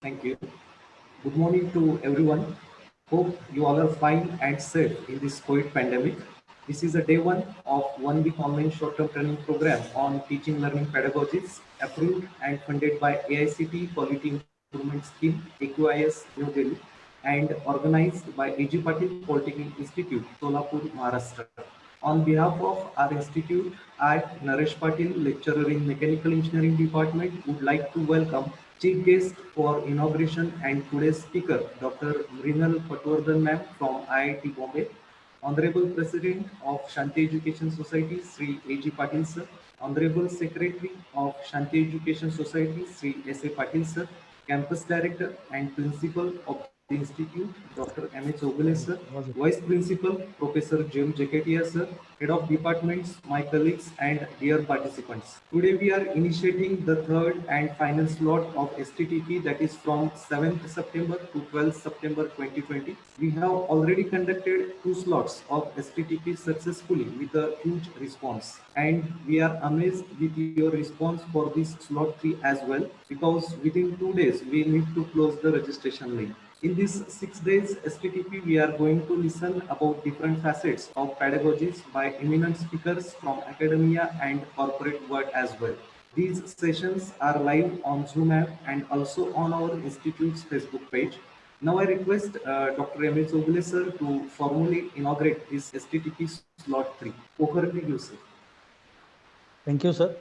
Thank you. Good morning to everyone. Hope you all are fine and safe in this COVID pandemic. This is a day one of 1 week online short-term training program on teaching learning pedagogies approved and funded by AICT Quality Improvement Scheme, AQIS, New Delhi, and organized by A.G. Patil Polytechnic Institute, Solapur, Maharashtra. On behalf of our institute, I, Naresh Patil, lecturer in Mechanical Engineering Department, would like to welcome chief guest for inauguration and today's speaker, Dr. Mrinal Patwardhan ma'am from IIT Bombay, Honorable President of Shanti Education Society, Sri A.G. Patil sir, Honorable Secretary of Shanti Education Society, Sri S.A. Patil sir, Campus Director and Principal of the Institute, Dr. M.H. Ogule sir, Vice Principal, Professor Jim Jekatia sir, Head of Departments, my colleagues and dear participants. Today we are initiating the third and final slot of STTP, that is from 7th September to 12th September 2020. We have already conducted 2 slots of STTP successfully with a huge response, and we are amazed with your response for this slot 3 as well, because within 2 days we need to close the registration link. In these 6 days STTP, we are going to listen about different facets of pedagogies by eminent speakers from academia and corporate world as well. These sessions are live on Zoom app and also on our institute's Facebook page. Now I request Dr. M.H. Ogule sir to formally inaugurate this STTP slot 3. Over to you, sir. Thank you, sir.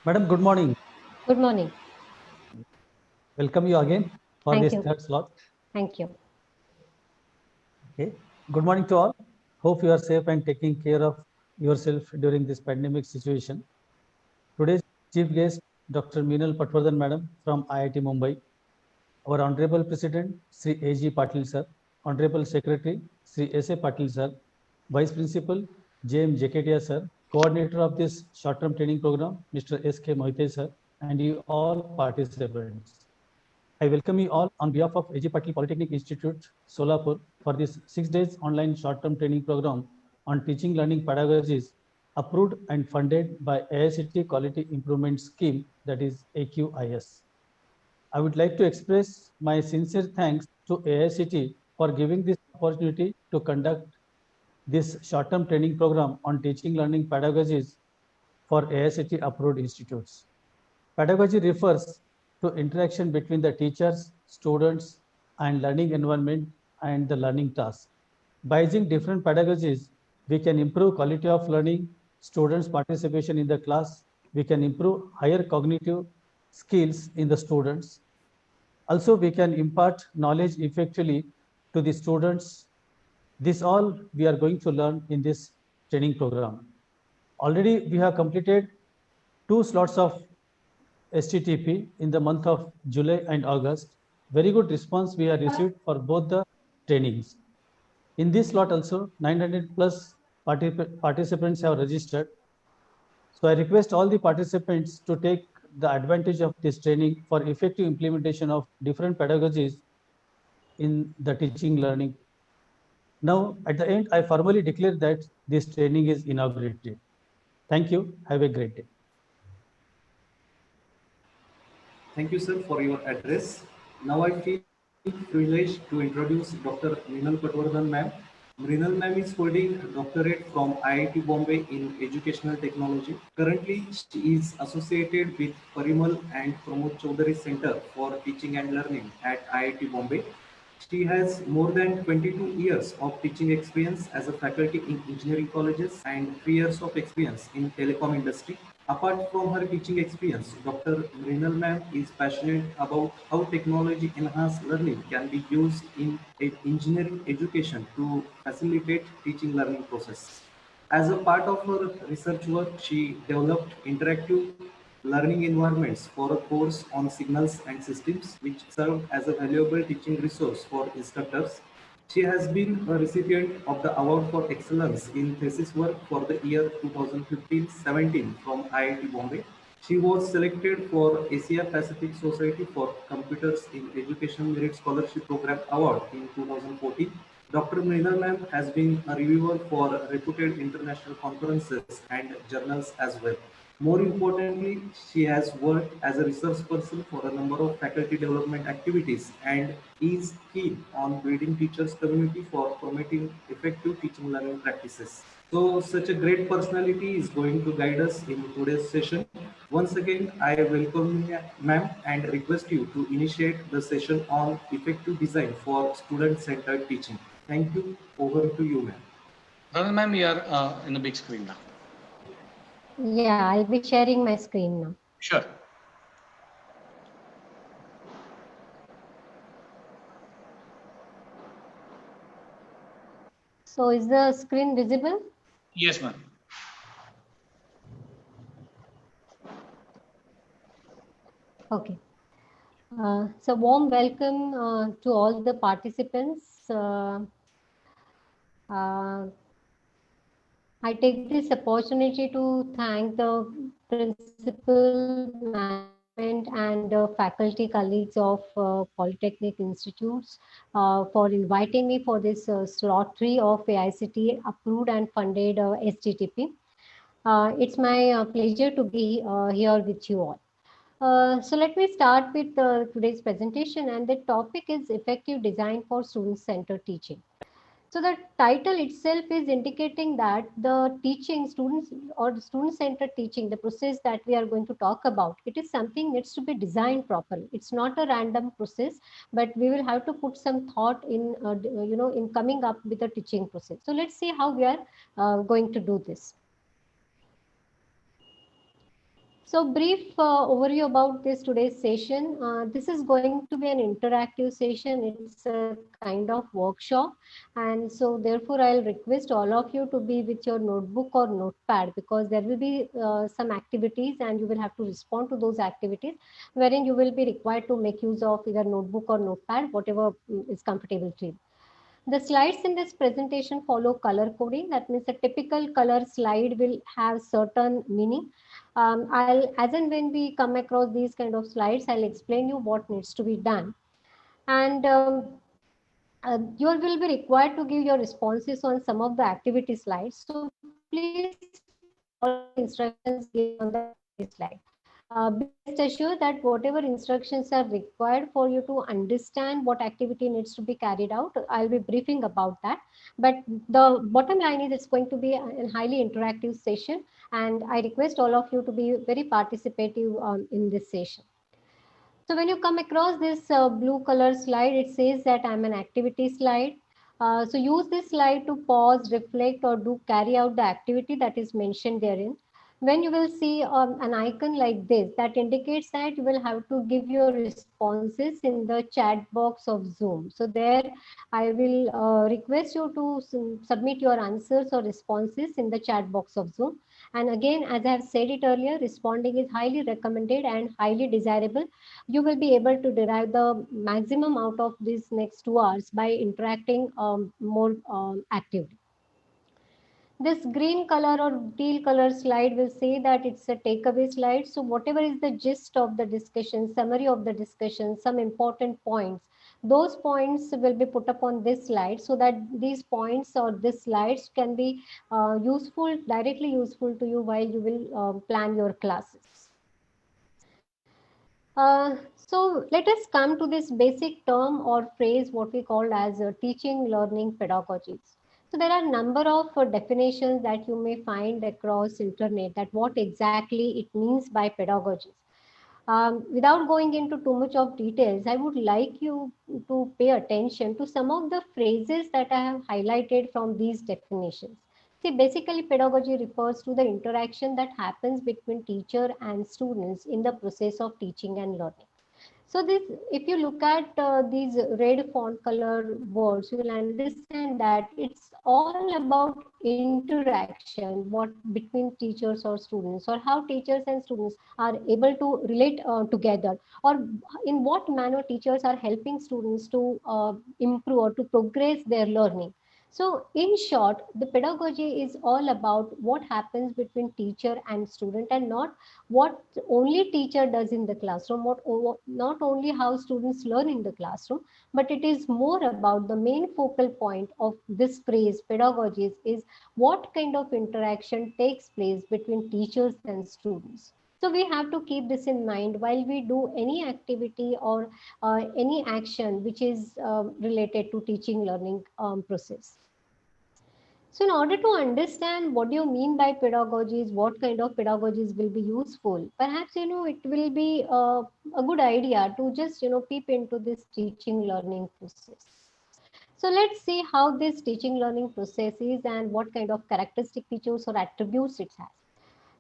Madam, good morning. Good morning. Welcome you again for Thank this you. third slot. Thank you. Okay. Good morning to all. Hope you are safe and taking care of yourself during this pandemic situation. Today's chief guest, Dr. Mrinal Patwardhan Madam from IIT Mumbai. Our Honorable President, Sri A.G. Patil Sir. Honorable Secretary, Sri S.A. Patil Sir. Vice Principal, J.M. Jekatia Sir. Coordinator of this short-term training program, Mr. S.K. Mohite Sir, and you all participants. I welcome you all on behalf of A.G. Patil Polytechnic Institute, Solapur, for this 6 days online short-term training program on teaching learning pedagogies approved and funded by AICT Quality Improvement Scheme, that is AQIS. I would like to express my sincere thanks to AICT for giving this opportunity to conduct this short-term training program on teaching learning pedagogies for AICT approved institutes. Pedagogy refers to interaction between the teachers, students, and learning environment and the learning task. By using different pedagogies, we can improve quality of learning, students' participation in the class, we can improve higher cognitive skills in the students. Also, we can impart knowledge effectively to the students. This all we are going to learn in this training program. Already we have completed 2 slots of STTP in the month of July and August. Very good response we have received for both the trainings. In this slot also, 900 plus participants have registered. So I request all the participants to take the advantage of this training for effective implementation of different pedagogies in the teaching learning. Now, at the end, I formally declare that this training is inaugurated. Thank you. Have a great day. Thank you, sir, for your address. Now I feel privileged to introduce Dr. Mrinal Patwardhan ma'am. Mrinal ma'am is holding a doctorate from IIT Bombay in Educational Technology. Currently, she is associated with Parimal and Pramod Chaudhary Center for Teaching and Learning at IIT Bombay. She has more than 22 years of teaching experience as a faculty in engineering colleges and 3 years of experience in telecom industry. Apart from her teaching experience, Dr. Mrinal ma'am is passionate about how technology enhanced learning can be used in engineering education to facilitate teaching learning process. As a part of her research work, she developed interactive learning environments for a course on signals and systems, which served as a valuable teaching resource for instructors. She has been a recipient of the Award for Excellence in Thesis Work for the year 2015-17 from IIT Bombay. She was selected for Asia Pacific Society for Computers in Education Merit Scholarship Program Award in 2014. Dr. Mrinal ma'am has been a reviewer for reputed international conferences and journals as well. More importantly, she has worked as a research person for a number of faculty development activities and is keen on building teachers' community for promoting effective teaching learning practices. So, such a great personality is going to guide us in today's session. Once again, I welcome you, ma'am, and request you to initiate the session on effective design for student-centered teaching. Thank you. Over to you, ma'am. Radha ma'am, you are in the big screen now. Yeah, I'll be sharing my screen now. Sure. So is the screen visible? Yes, ma'am. Okay. So warm welcome to all the participants. I take this opportunity to thank the principal, management, and faculty colleagues of Polytechnic Institutes for inviting me for this slot 3 of AICTE approved and funded STTP. It's my pleasure to be here with you all. So let me start with today's presentation, and the topic is effective design for student-centered teaching. So the title itself is indicating that the teaching students or student-centered teaching, the process that we are going to talk about, it is something needs to be designed properly. It's not a random process, but we will have to put some thought in, in coming up with a teaching process. So let's see how we are going to do this. So brief overview about this today's session. This is going to be an interactive session. It's a kind of workshop. And so therefore I'll request all of you to be with your notebook or notepad, because there will be some activities and you will have to respond to those activities, wherein you will be required to make use of either notebook or notepad, whatever is comfortable to you. The slides in this presentation follow color coding. That means a typical color slide will have certain meaning. As and when we come across these kind of slides, I'll explain you what needs to be done. And you will be required to give your responses on some of the activity slides. So please follow the instructions given on the activity slide. Be rest assured that whatever instructions are required for you to understand what activity needs to be carried out, I'll be briefing about that. But the bottom line is it's going to be a highly interactive session, and I request all of you to be very participative in this session. So when you come across this blue color slide, it says that I'm an activity slide. So use this slide to pause, reflect, or do carry out the activity that is mentioned therein. When you will see an icon like this, that indicates that you will have to give your responses in the chat box of Zoom. So there I will request you to submit your answers or responses in the chat box of Zoom. And again, as I have said it earlier, responding is highly recommended and highly desirable. You will be able to derive the maximum out of these next 2 hours by interacting more actively. This green color or teal color slide will say that it's a takeaway slide. So whatever is the gist of the discussion, summary of the discussion, some important points, those points will be put up on this slide, so that these points or these slides can be useful, directly useful to you while you will plan your classes. So let us come to this basic term or phrase, what we call as teaching learning pedagogies. So there are a number of definitions that you may find across internet, that what exactly it means by pedagogies. Without going into too much of details, I would like you to pay attention to some of the phrases that I have highlighted from these definitions. See, basically pedagogy refers to the interaction that happens between teacher and students in the process of teaching and learning. So this, if you look at these red font color words, you will understand that it's all about interaction, what between teachers or students, or how teachers and students are able to relate together, or in what manner teachers are helping students to improve or to progress their learning. So in short, the pedagogy is all about what happens between teacher and student, and not what only teacher does in the classroom, not only how students learn in the classroom, but it is more about the main focal point of this phrase pedagogies is what kind of interaction takes place between teachers and students. So we have to keep this in mind while we do any activity or any action which is related to teaching learning process. So in order to understand what do you mean by pedagogies, what kind of pedagogies will be useful, perhaps, it will be a good idea to just, peep into this teaching learning process. So let's see how this teaching learning process is and what kind of characteristic features or attributes it has.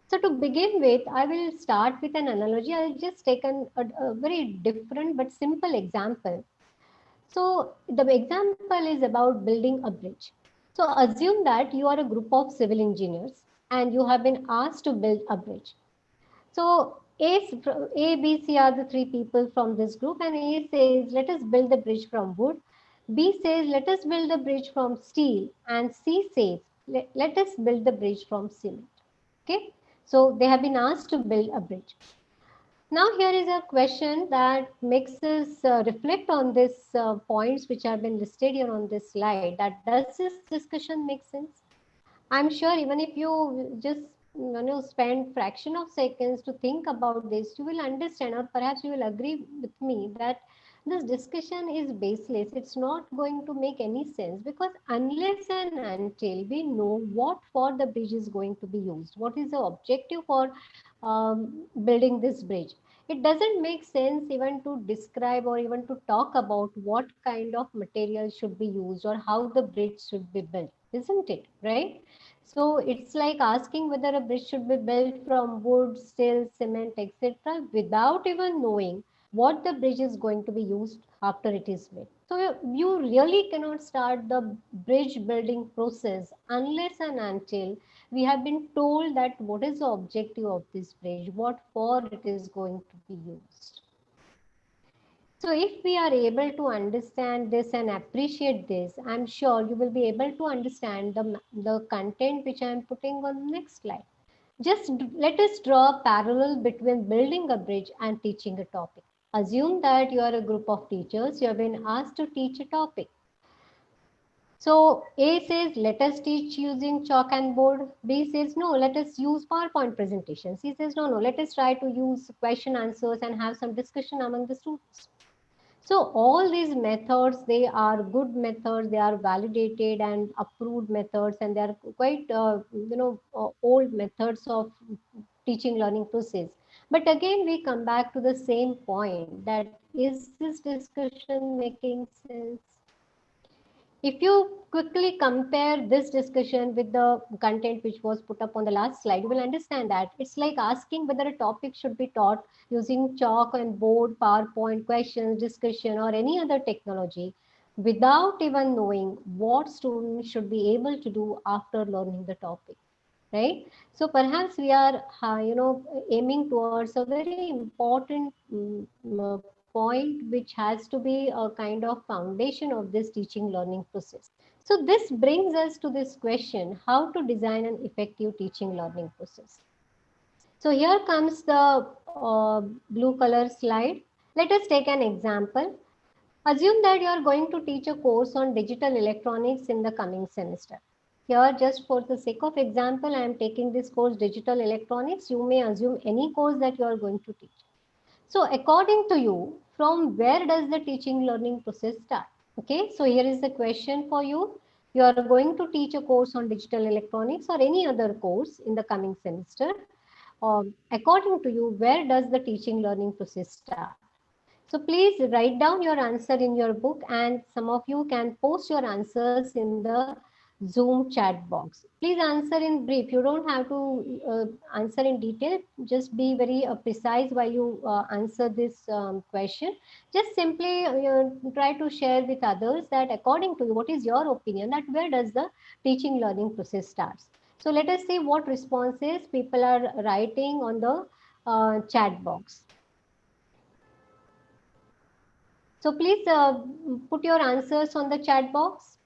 So to begin with, I will start with an analogy. I'll just take a very different but simple example. So the example is about building a bridge. So assume that you are a group of civil engineers and you have been asked to build a bridge. So A, B, C are the three people from this group, and A says, let us build the bridge from wood. B says, let us build the bridge from steel. And C says, let us build the bridge from cement. Okay. So they have been asked to build a bridge. Now here is a question that makes us reflect on these points which have been listed here on this slide. That does this discussion make sense? I'm sure even if you just spend fraction of seconds to think about this, you will understand, or perhaps you will agree with me that this discussion is baseless. It's not going to make any sense because unless and until we know what for the bridge is going to be used, what is the objective for building this bridge, it doesn't make sense even to describe or even to talk about what kind of material should be used or how the bridge should be built, isn't it? Right? So it's like asking whether a bridge should be built from wood, steel, cement, etc. without even knowing what the bridge is going to be used after it is built. So you really cannot start the bridge building process unless and until we have been told that what is the objective of this bridge, what for it is going to be used. So if we are able to understand this and appreciate this, I'm sure you will be able to understand the content which I'm putting on the next slide. Just let us draw a parallel between building a bridge and teaching a topic. Assume that you are a group of teachers, you have been asked to teach a topic. So A says, let us teach using chalk and board. B says, no, let us use PowerPoint presentation. C says, no, let us try to use question answers and have some discussion among the students. So all these methods, they are good methods, they are validated and approved methods, and they are quite, old methods of teaching learning process. But again, we come back to the same point that is this discussion making sense? If you quickly compare this discussion with the content which was put up on the last slide, you will understand that it's like asking whether a topic should be taught using chalk and board, PowerPoint, questions, discussion, or any other technology without even knowing what students should be able to do after learning the topic, right? So perhaps we are, aiming towards a very important point which has to be a kind of foundation of this teaching learning process. So this brings us to this question, how to design an effective teaching learning process. So here comes the blue color slide. Let us take an example. Assume that you are going to teach a course on digital electronics in the coming semester. Here, just for the sake of example, I am taking this course digital electronics. You may assume any course that you are going to teach. So according to you, from where does the teaching learning process start? Okay, so here is the question for you. You are going to teach a course on digital electronics or any other course in the coming semester. According to you, where does the teaching learning process start? So please write down your answer in your book, and some of you can post your answers in the Zoom chat box. Please answer in brief. You don't have to answer in detail. Just be very precise while you answer this question. Just simply try to share with others that according to you, what is your opinion, that where does the teaching learning process starts. So let us see what responses people are writing on the chat box. So please put your answers on the chat box.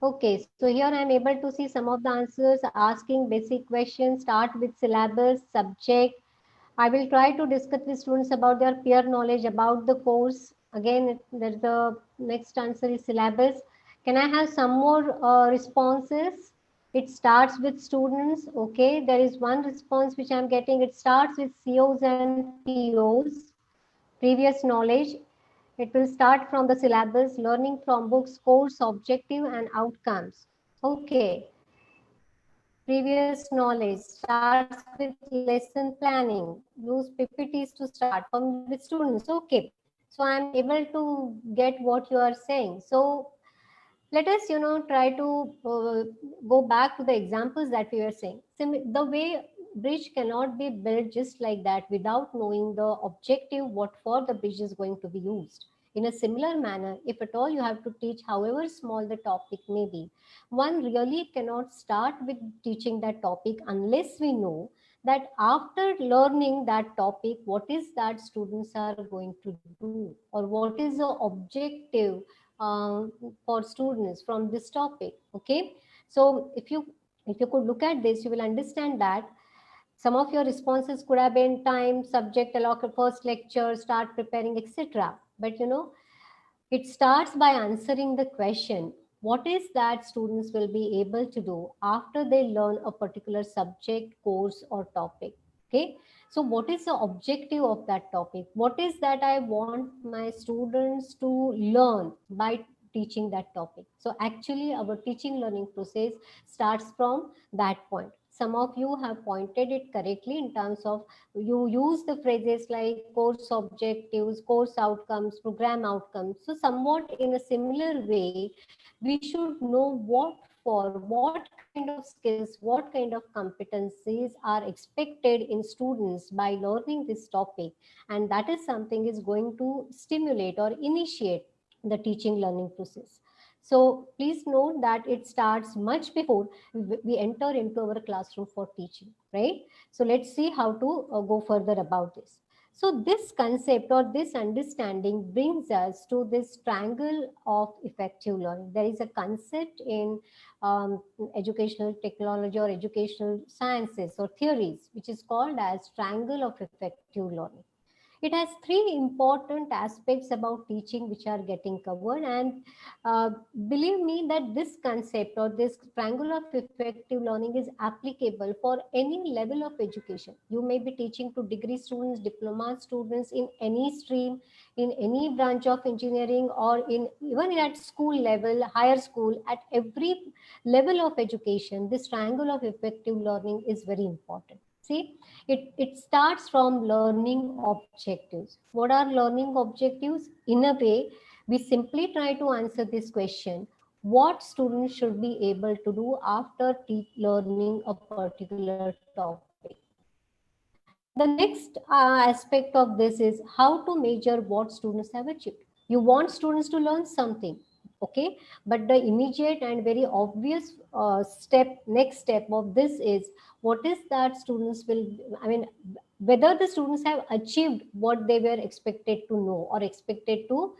Okay, so here I am able to see some of the answers asking basic questions, start with syllabus, subject. I will try to discuss with students about their peer knowledge about the course. Again, there's the next answer is syllabus. Can I have some more responses? It starts with students. Okay, there is one response which I'm getting. It starts with COs and POs, previous knowledge. It will start from the syllabus, learning from books, course, objective, and outcomes. Okay. Previous knowledge starts with lesson planning. Use PPTs to start from with students. Okay. So I'm able to get what you are saying. So let us, try to go back to the examples that we were saying. The way bridge cannot be built just like that without knowing the objective, what for the bridge is going to be used. In a similar manner, if at all you have to teach, however small the topic may be, one really cannot start with teaching that topic unless we know that after learning that topic, what is that students are going to do, or what is the objective for students from this topic. Okay, so if you could look at this, you will understand that some of your responses could have been time, subject, allocate, first lecture, start preparing, etc. But it starts by answering the question, what is that students will be able to do after they learn a particular subject, course, or topic? Okay, so what is the objective of that topic? What is that I want my students to learn by teaching that topic? So actually, our teaching learning process starts from that point. Some of you have pointed it correctly in terms of you use the phrases like course objectives, course outcomes, program outcomes. So somewhat in a similar way, we should know what for, what kind of skills, what kind of competencies are expected in students by learning this topic. And that is something is going to stimulate or initiate the teaching learning process. So please note that it starts much before we enter into our classroom for teaching, right? So let's see how to go further about this. So this concept or this understanding brings us to this triangle of effective learning. There is a concept in educational technology or educational sciences or theories, which is called as triangle of effective learning. It has three important aspects about teaching which are getting covered, and uh, believe me that this concept or this triangle of effective learning is applicable for any level of education. You may be teaching to degree students, diploma students, in any stream, in any branch of engineering, or in even at school level, higher school, at every level of education. This triangle of effective learning is very important. See, it starts from learning objectives. What are learning objectives? In a way, we simply try to answer this question: what students should be able to do after learning a particular topic? The next aspect of this is how to measure what students have achieved. You want students to learn something, okay, but the immediate and very obvious next step of this is what is that students will, I mean, whether the students have achieved what they were expected to know or expected to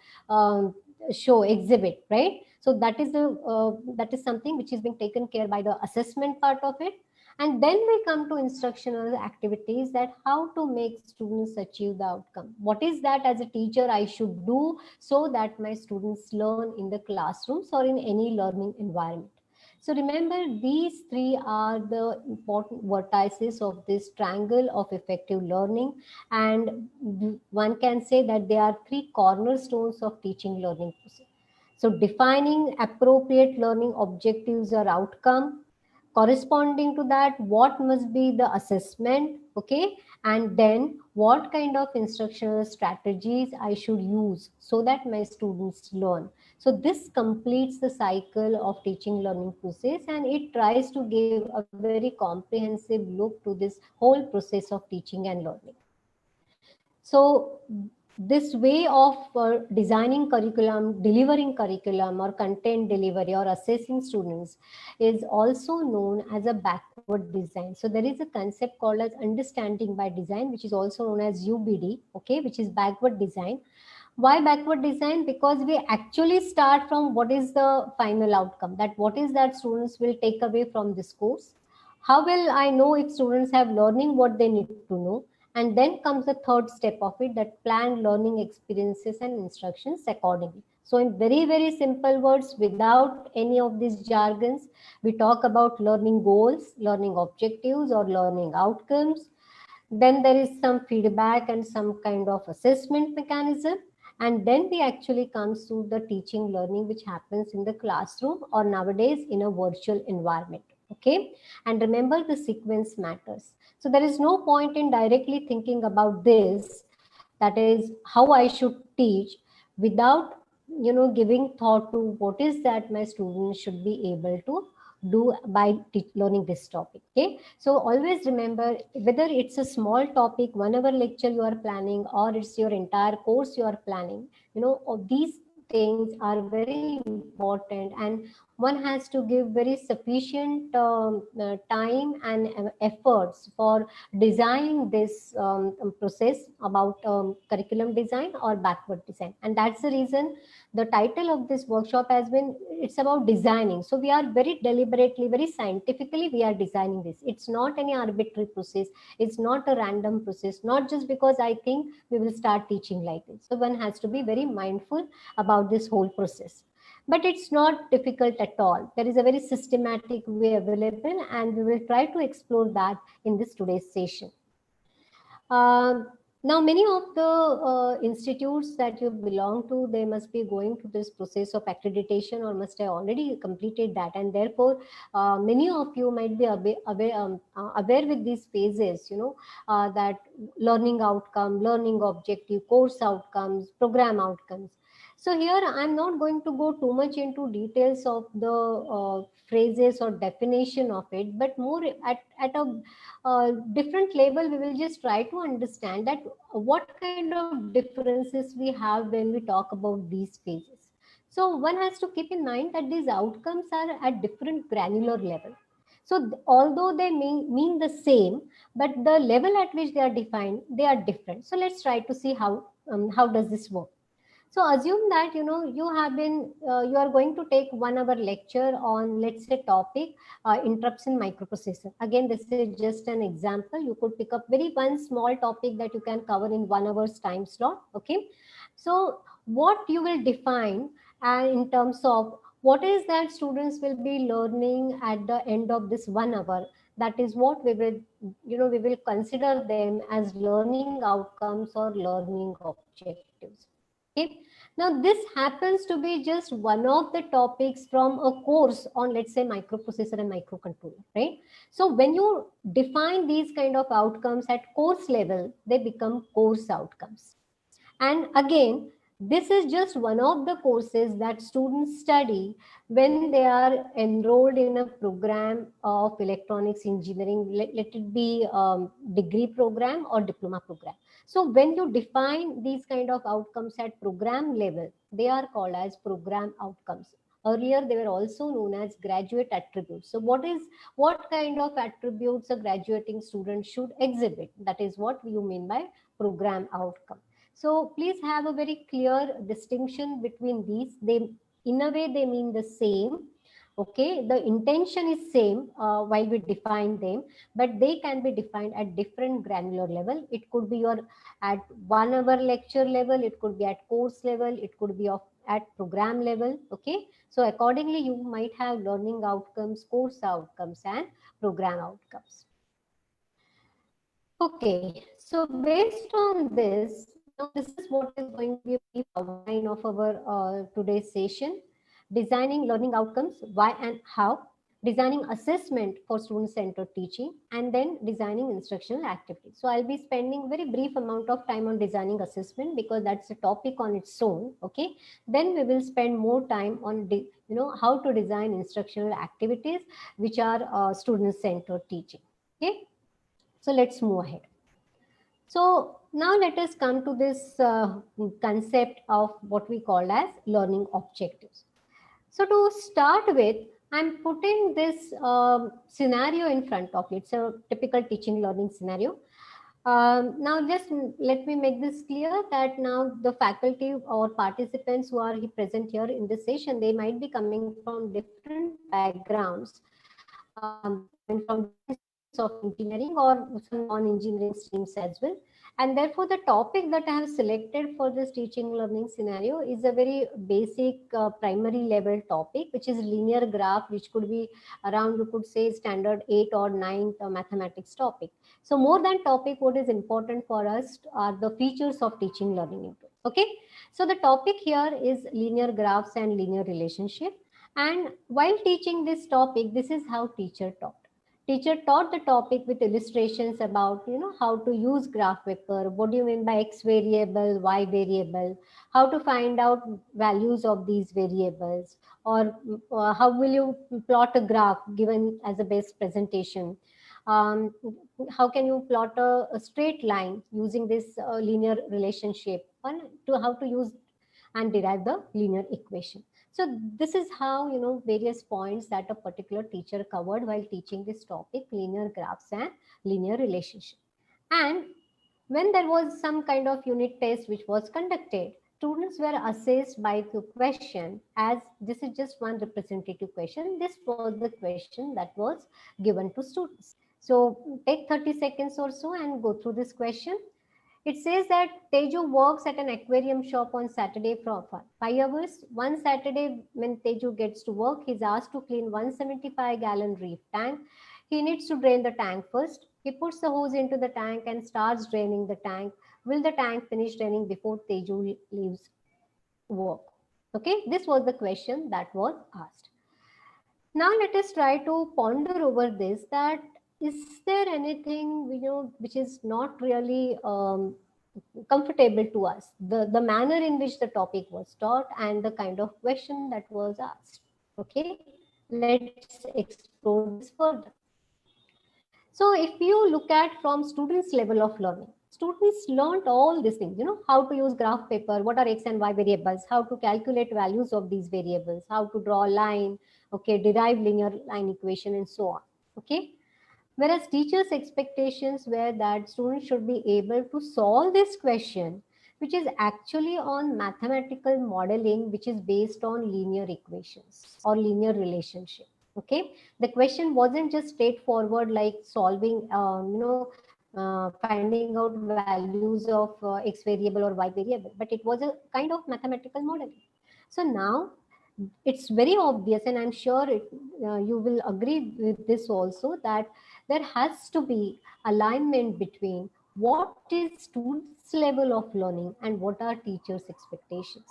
show, exhibit, right? So that is something which is being taken care by the assessment part of it. And then we come to instructional activities, that how to make students achieve the outcome. What is that as a teacher I should do so that my students learn in the classrooms or in any learning environment. So remember, these three are the important vertices of this triangle of effective learning. And one can say that they are three cornerstones of teaching learning process. So defining appropriate learning objectives or outcome, corresponding to that what must be the assessment, okay, and then what kind of instructional strategies I should use so that my students learn. So this completes the cycle of teaching learning process, and it tries to give a very comprehensive look to this whole process of teaching and learning. So this way of designing curriculum, delivering curriculum or content delivery or assessing students is also known as a backward design. So there is a concept called as understanding by design, which is also known as UBD, okay, which is backward design. Why backward design? Because we actually start from what is the final outcome, that what is that students will take away from this course. How will I know if students have learning what they need to know? And then comes the third step of it, that plan learning experiences and instructions accordingly. So in very, very simple words, without any of these jargons, we talk about learning goals, learning objectives, or learning outcomes. Then there is some feedback and some kind of assessment mechanism. And then we actually comes to the teaching learning, which happens in the classroom or nowadays in a virtual environment. Okay. And remember, the sequence matters. So there is no point in directly thinking about this, that is how I should teach, without giving thought to what is that my students should be able to do by learning this topic. Okay, so always remember, whether it's a small topic, 1 hour lecture you are planning, or it's your entire course you are planning, these things are very important, and one has to give very sufficient time and efforts for designing this process about curriculum design or backward design. And that's the reason the title of this workshop has been, it's about designing. So we are very deliberately, very scientifically, we are designing this. It's not any arbitrary process. It's not a random process, not just because I think we will start teaching like this. So one has to be very mindful about this whole process. But it's not difficult at all. There is a very systematic way available, and we will try to explore that in this today's session. Now, many of the institutes that you belong to, they must be going through this process of accreditation, or must have already completed that. And therefore, many of you might be aware with these phases, that learning outcome, learning objective, course outcomes, program outcomes. So here I'm not going to go too much into details of the phrases or definition of it, but more at a different level, we will just try to understand that what kind of differences we have when we talk about these phases. So one has to keep in mind that these outcomes are at different granular level. So although they mean the same, but the level at which they are defined, they are different. So let's try to see how does this work. So assume that you have been you are going to take 1 hour lecture on, let's say, topic interrupts in microprocessor. Again, this is just an example. You could pick up very one small topic that you can cover in 1 hour's time slot. Okay, so what you will define in terms of what is that students will be learning at the end of this 1 hour. That is what we will we will consider them as learning outcomes or learning objectives. Okay. Now this happens to be just one of the topics from a course on, let's say, microprocessor and microcontroller, right? So when you define these kind of outcomes at course level, they become course outcomes. And again, this is just one of the courses that students study when they are enrolled in a program of electronics engineering, let it be degree program or diploma program. So when you define these kind of outcomes at program level, they are called as program outcomes. Earlier, they were also known as graduate attributes. So what kind of attributes a graduating student should exhibit? That is what you mean by program outcome. So please have a very clear distinction between these. They, in a way, they mean the same. Okay, the intention is same while we define them, but they can be defined at different granular level. It could be at 1 hour lecture level, it could be at course level, it could be at program level. Okay, so accordingly, you might have learning outcomes, course outcomes, and program outcomes. Okay, so based on this, now this is what is going to be a brief outline of our today's session: designing learning outcomes, why and how, designing assessment for student-centered teaching, and then designing instructional activities. So I'll be spending very brief amount of time on designing assessment because that's a topic on its own. Okay, then we will spend more time on how to design instructional activities, which are student-centered teaching. Okay. So let's move ahead. So now let us come to this concept of what we call as learning objectives. So to start with, I'm putting this scenario in front of you. It's a typical teaching learning scenario. Now just let me make this clear that now the faculty or participants who are present here in this session, they might be coming from different backgrounds. They might be coming from different streams of engineering or some non-engineering streams as well. And therefore, the topic that I have selected for this teaching learning scenario is a very basic primary level topic, which is linear graph, which could be around, you could say, standard 8 or 9 mathematics topic. So more than topic, what is important for us are the features of teaching learning. Okay. So the topic here is linear graphs and linear relationship. And while teaching this topic, this is how teacher taught. Teacher taught the topic with illustrations about, how to use graph paper. What do you mean by X variable, Y variable? How to find out values of these variables? Or how will you plot a graph given as a base presentation? How can you plot a straight line using this linear relationship? To how to use and derive the linear equation. So this is how, various points that a particular teacher covered while teaching this topic, linear graphs and linear relationship. And when there was some kind of unit test which was conducted, students were assessed by the question, as this is just one representative question. This was the question that was given to students. So take 30 seconds or so and go through this question. It says that Teju works at an aquarium shop on Saturday for 5 hours. One Saturday, when Teju gets to work, he's asked to clean 175-gallon reef tank. He needs to drain the tank first. He puts the hose into the tank and starts draining the tank. Will the tank finish draining before Teju leaves work? Okay, this was the question that was asked. Now let us try to ponder over this, that is there anything, which is not really comfortable to us, the manner in which the topic was taught and the kind of question that was asked. Okay, let's explore this further. So if you look at from students level of learning, students learned all these things, how to use graph paper, what are X and Y variables, how to calculate values of these variables, how to draw a line, okay, derive linear line equation and so on. Okay. Whereas teachers' expectations were that students should be able to solve this question, which is actually on mathematical modeling, which is based on linear equations or linear relationship. Okay, the question wasn't just straightforward like solving, finding out values of X variable or Y variable, but it was a kind of mathematical modeling. So now it's very obvious, and I'm sure you will agree with this also, that there has to be alignment between what is students' level of learning and what are teachers' expectations,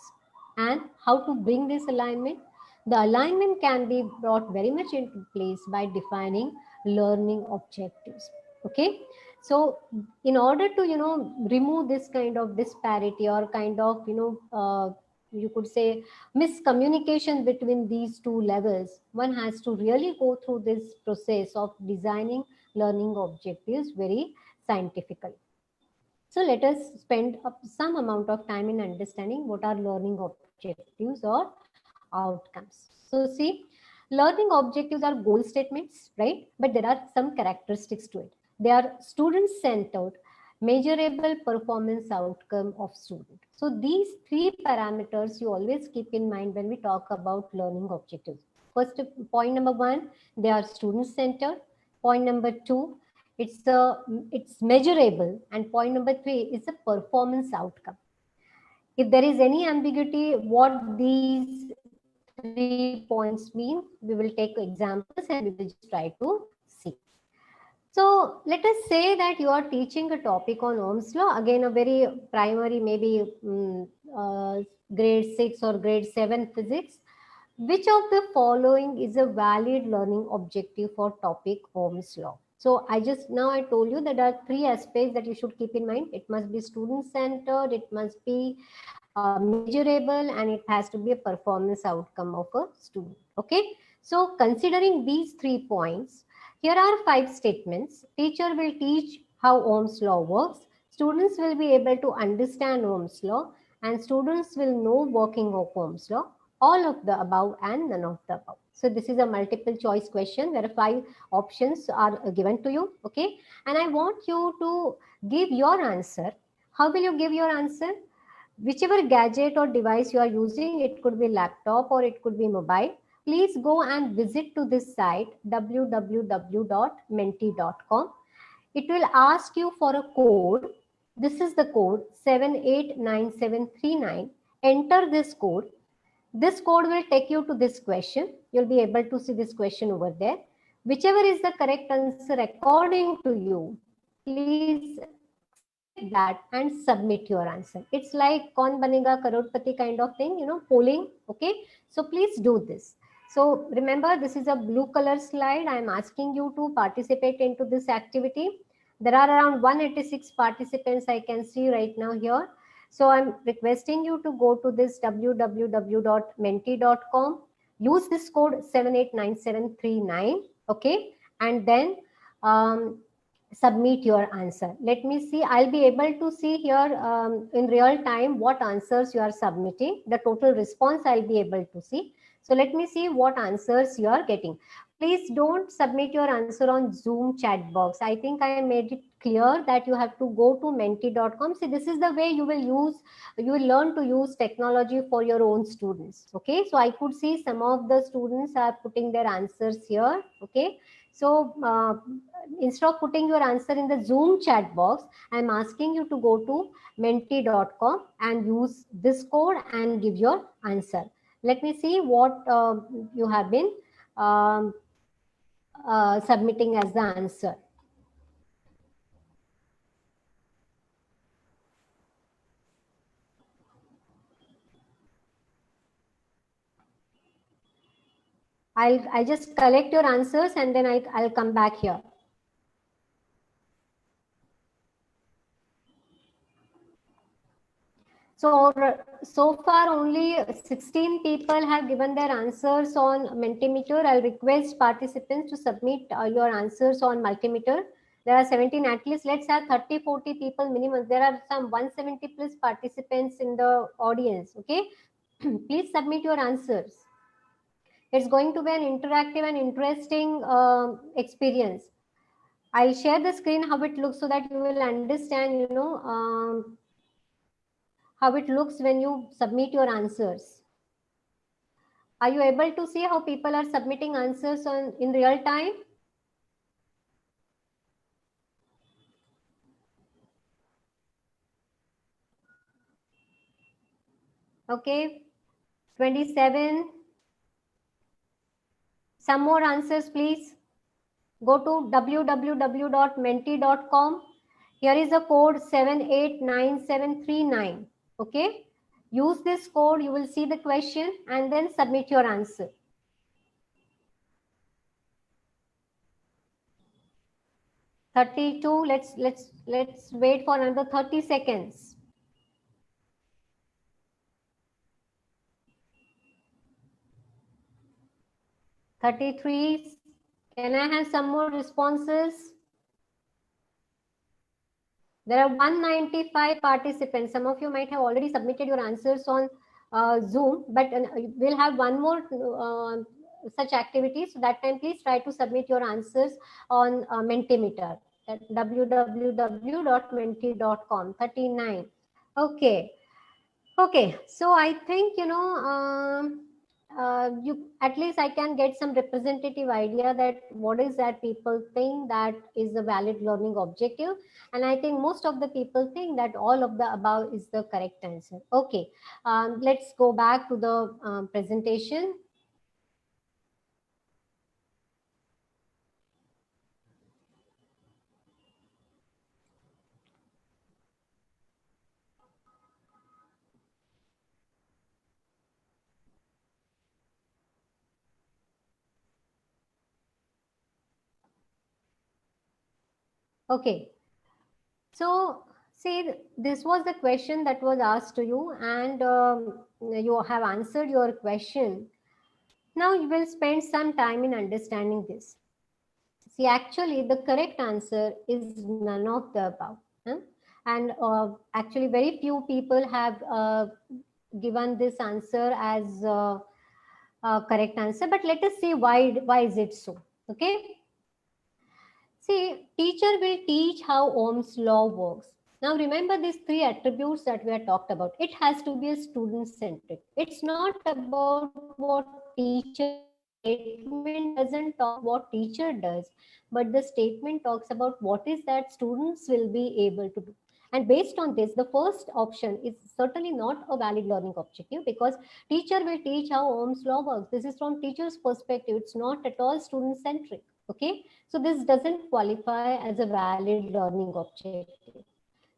and how to bring this alignment. The alignment can be brought very much into place by defining learning objectives. Okay, so in order to remove this kind of disparity or kind of you could say miscommunication between these two levels, one has to really go through this process of designing learning objectives very scientifically. So let us spend some amount of time in understanding what are learning objectives or outcomes. So see, learning objectives are goal statements, right? But there are some characteristics to it. They are student-centered, measurable performance outcome of student. So these three parameters you always keep in mind when we talk about learning objectives. First, point number one, they are student-centered. Point number two, it's measurable. And point number three is a performance outcome. If there is any ambiguity what these 3 points mean, we will take examples and we will just try to see. So let us say that you are teaching a topic on Ohm's law, again a very primary, maybe grade 6 or grade 7 physics. Which of the following is a valid learning objective for topic Ohm's law? So I told you that there are 3 aspects that you should keep in mind. It must be student-centered, it must be measurable, and it has to be a performance outcome of a student. Okay, so considering these 3 points, here are 5 statements. Teacher will teach how Ohm's law works. Students will be able to understand Ohm's law, and students will know working of Ohm's law. All of the above and none of the above. So this is a multiple choice question where 5 options are given to you. Okay, and I want you to give your answer. How will you give your answer? Whichever gadget or device you are using, it could be laptop or it could be mobile. Please go and visit to this site www.menti.com. It will ask you for a code. This is the code 789739. Enter this code. This code will take you to this question. You'll be able to see this question over there. Whichever is the correct answer according to you, please accept that and submit your answer. It's like Kaun Banega Crorepati kind of thing, polling. Okay. So please do this. So remember, this is a blue color slide. I'm asking you to participate into this activity. There are around 186 participants I can see right now here. So I'm requesting you to go to this www.menti.com. Use this code 789739. Okay. And then submit your answer. Let me see. I'll be able to see here in real time what answers you are submitting. The total response I'll be able to see. So let me see what answers you are getting. Please don't submit your answer on Zoom chat box. I think I made it clear that you have to go to menti.com. See, this is the way you will learn to use technology for your own students. Okay, so I could see some of the students are putting their answers here. Okay, so instead of putting your answer in the Zoom chat box, I'm asking you to go to menti.com and use this code and give your answer. Let me see what you have been submitting as the answer. I'll just collect your answers and then I'll come back here. So far only 16 people have given their answers on Mentimeter. I'll request participants to submit your answers on Multimeter. There are 17, at least let's have 30-40 people minimum. There are some 170 plus participants in the audience. Okay, please submit your answers. It's going to be an interactive and interesting experience. I'll share the screen how it looks so that you will understand, how it looks when you submit your answers. Are you able to see how people are submitting answers in real time? Okay, 27. Some more answers, please. Go to www.menti.com. Here is the code 789739. Okay, use this code. You will see the question and then submit your answer. Let's wait for another 30 seconds. $33. Can I have some more responses? There are 195 participants. Some of you might have already submitted your answers on Zoom, but we'll have one more such activity. So that time, please try to submit your answers on Mentimeter at www.menti.com. 39. Okay. Okay. So I think, at least I can get some representative idea that what is that people think that is a valid learning objective. And I think most of the people think that all of the above is the correct answer. Okay, let's go back to the presentation. Okay, so see, this was the question that was asked to you, and you have answered your question. Now you will spend some time in understanding this. See, actually, the correct answer is none of the above. And actually, very few people have given this answer as correct answer. But let us see why is it so. Okay. See, teacher will teach how Ohm's law works. Now remember these three attributes that we have talked about. It has to be a student-centric. It's not about what teacher does. Statement doesn't talk what teacher does, but the statement talks about what is that students will be able to do. And based on this, the first option is certainly not a valid learning objective because teacher will teach how Ohm's law works. This is from teacher's perspective. It's not at all student-centric. Okay. So this doesn't qualify as a valid learning objective.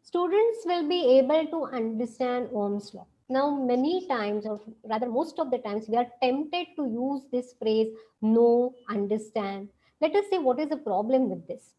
Students will be able to understand Ohm's law. Now, many times, or rather most of the times, we are tempted to use this phrase, know, understand. Let us see what is the problem with this.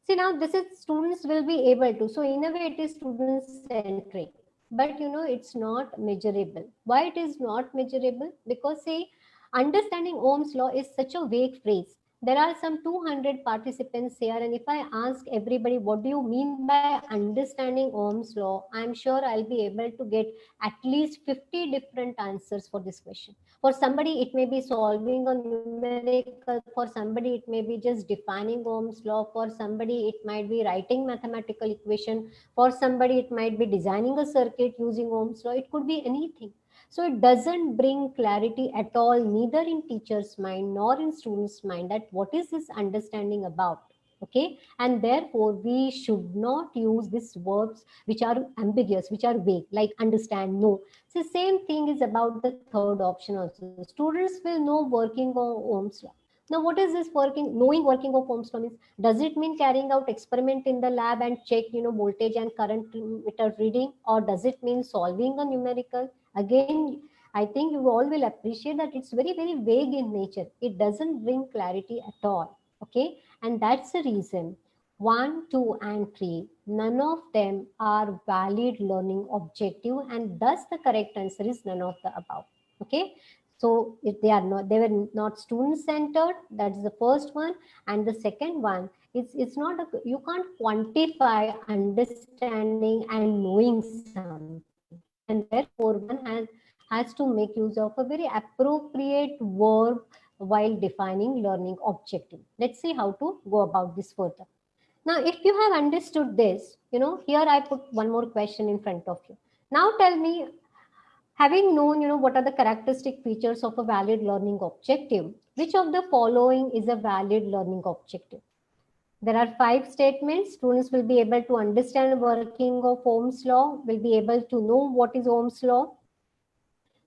See, now this is students will be able to. So in a way, it is student-centric. But, it's not measurable. Why it is not measurable? Because, say, understanding Ohm's law is such a vague phrase. There are some 200 participants here, and if I ask everybody, what do you mean by understanding Ohm's law? I'm sure I'll be able to get at least 50 different answers for this question. For somebody, it may be solving a numerical. For somebody, it may be just defining Ohm's law. For somebody, it might be writing mathematical equation. For somebody, it might be designing a circuit using Ohm's law. It could be anything. So it doesn't bring clarity at all, neither in teacher's mind nor in student's mind, that what is this understanding about. Okay, and therefore we should not use these verbs which are ambiguous, which are vague, like understand, know. So same thing is about the third option also. Students will know working on Ohm's law. Now, what is this knowing working of Ohm's law means? Does it mean carrying out experiment in the lab and check, voltage and current meter reading, or does it mean solving a numerical? Again, I think you all will appreciate that it's very, very vague in nature. It doesn't bring clarity at all. Okay, and that's the reason 1, 2, and 3, none of them are valid learning objective, and thus the correct answer is none of the above. Okay, so if they were not student centered. That's the first one, and the second one is it's not you can't quantify understanding and knowing something, and therefore one has to make use of a very appropriate verb while defining learning objective. Let's see how to go about this further. Now, if you have understood this, here I put one more question in front of you. Now tell me, having known, what are the characteristic features of a valid learning objective, which of the following is a valid learning objective? There are 5 statements. Students will be able to understand working of Ohm's law, will be able to know what is Ohm's law.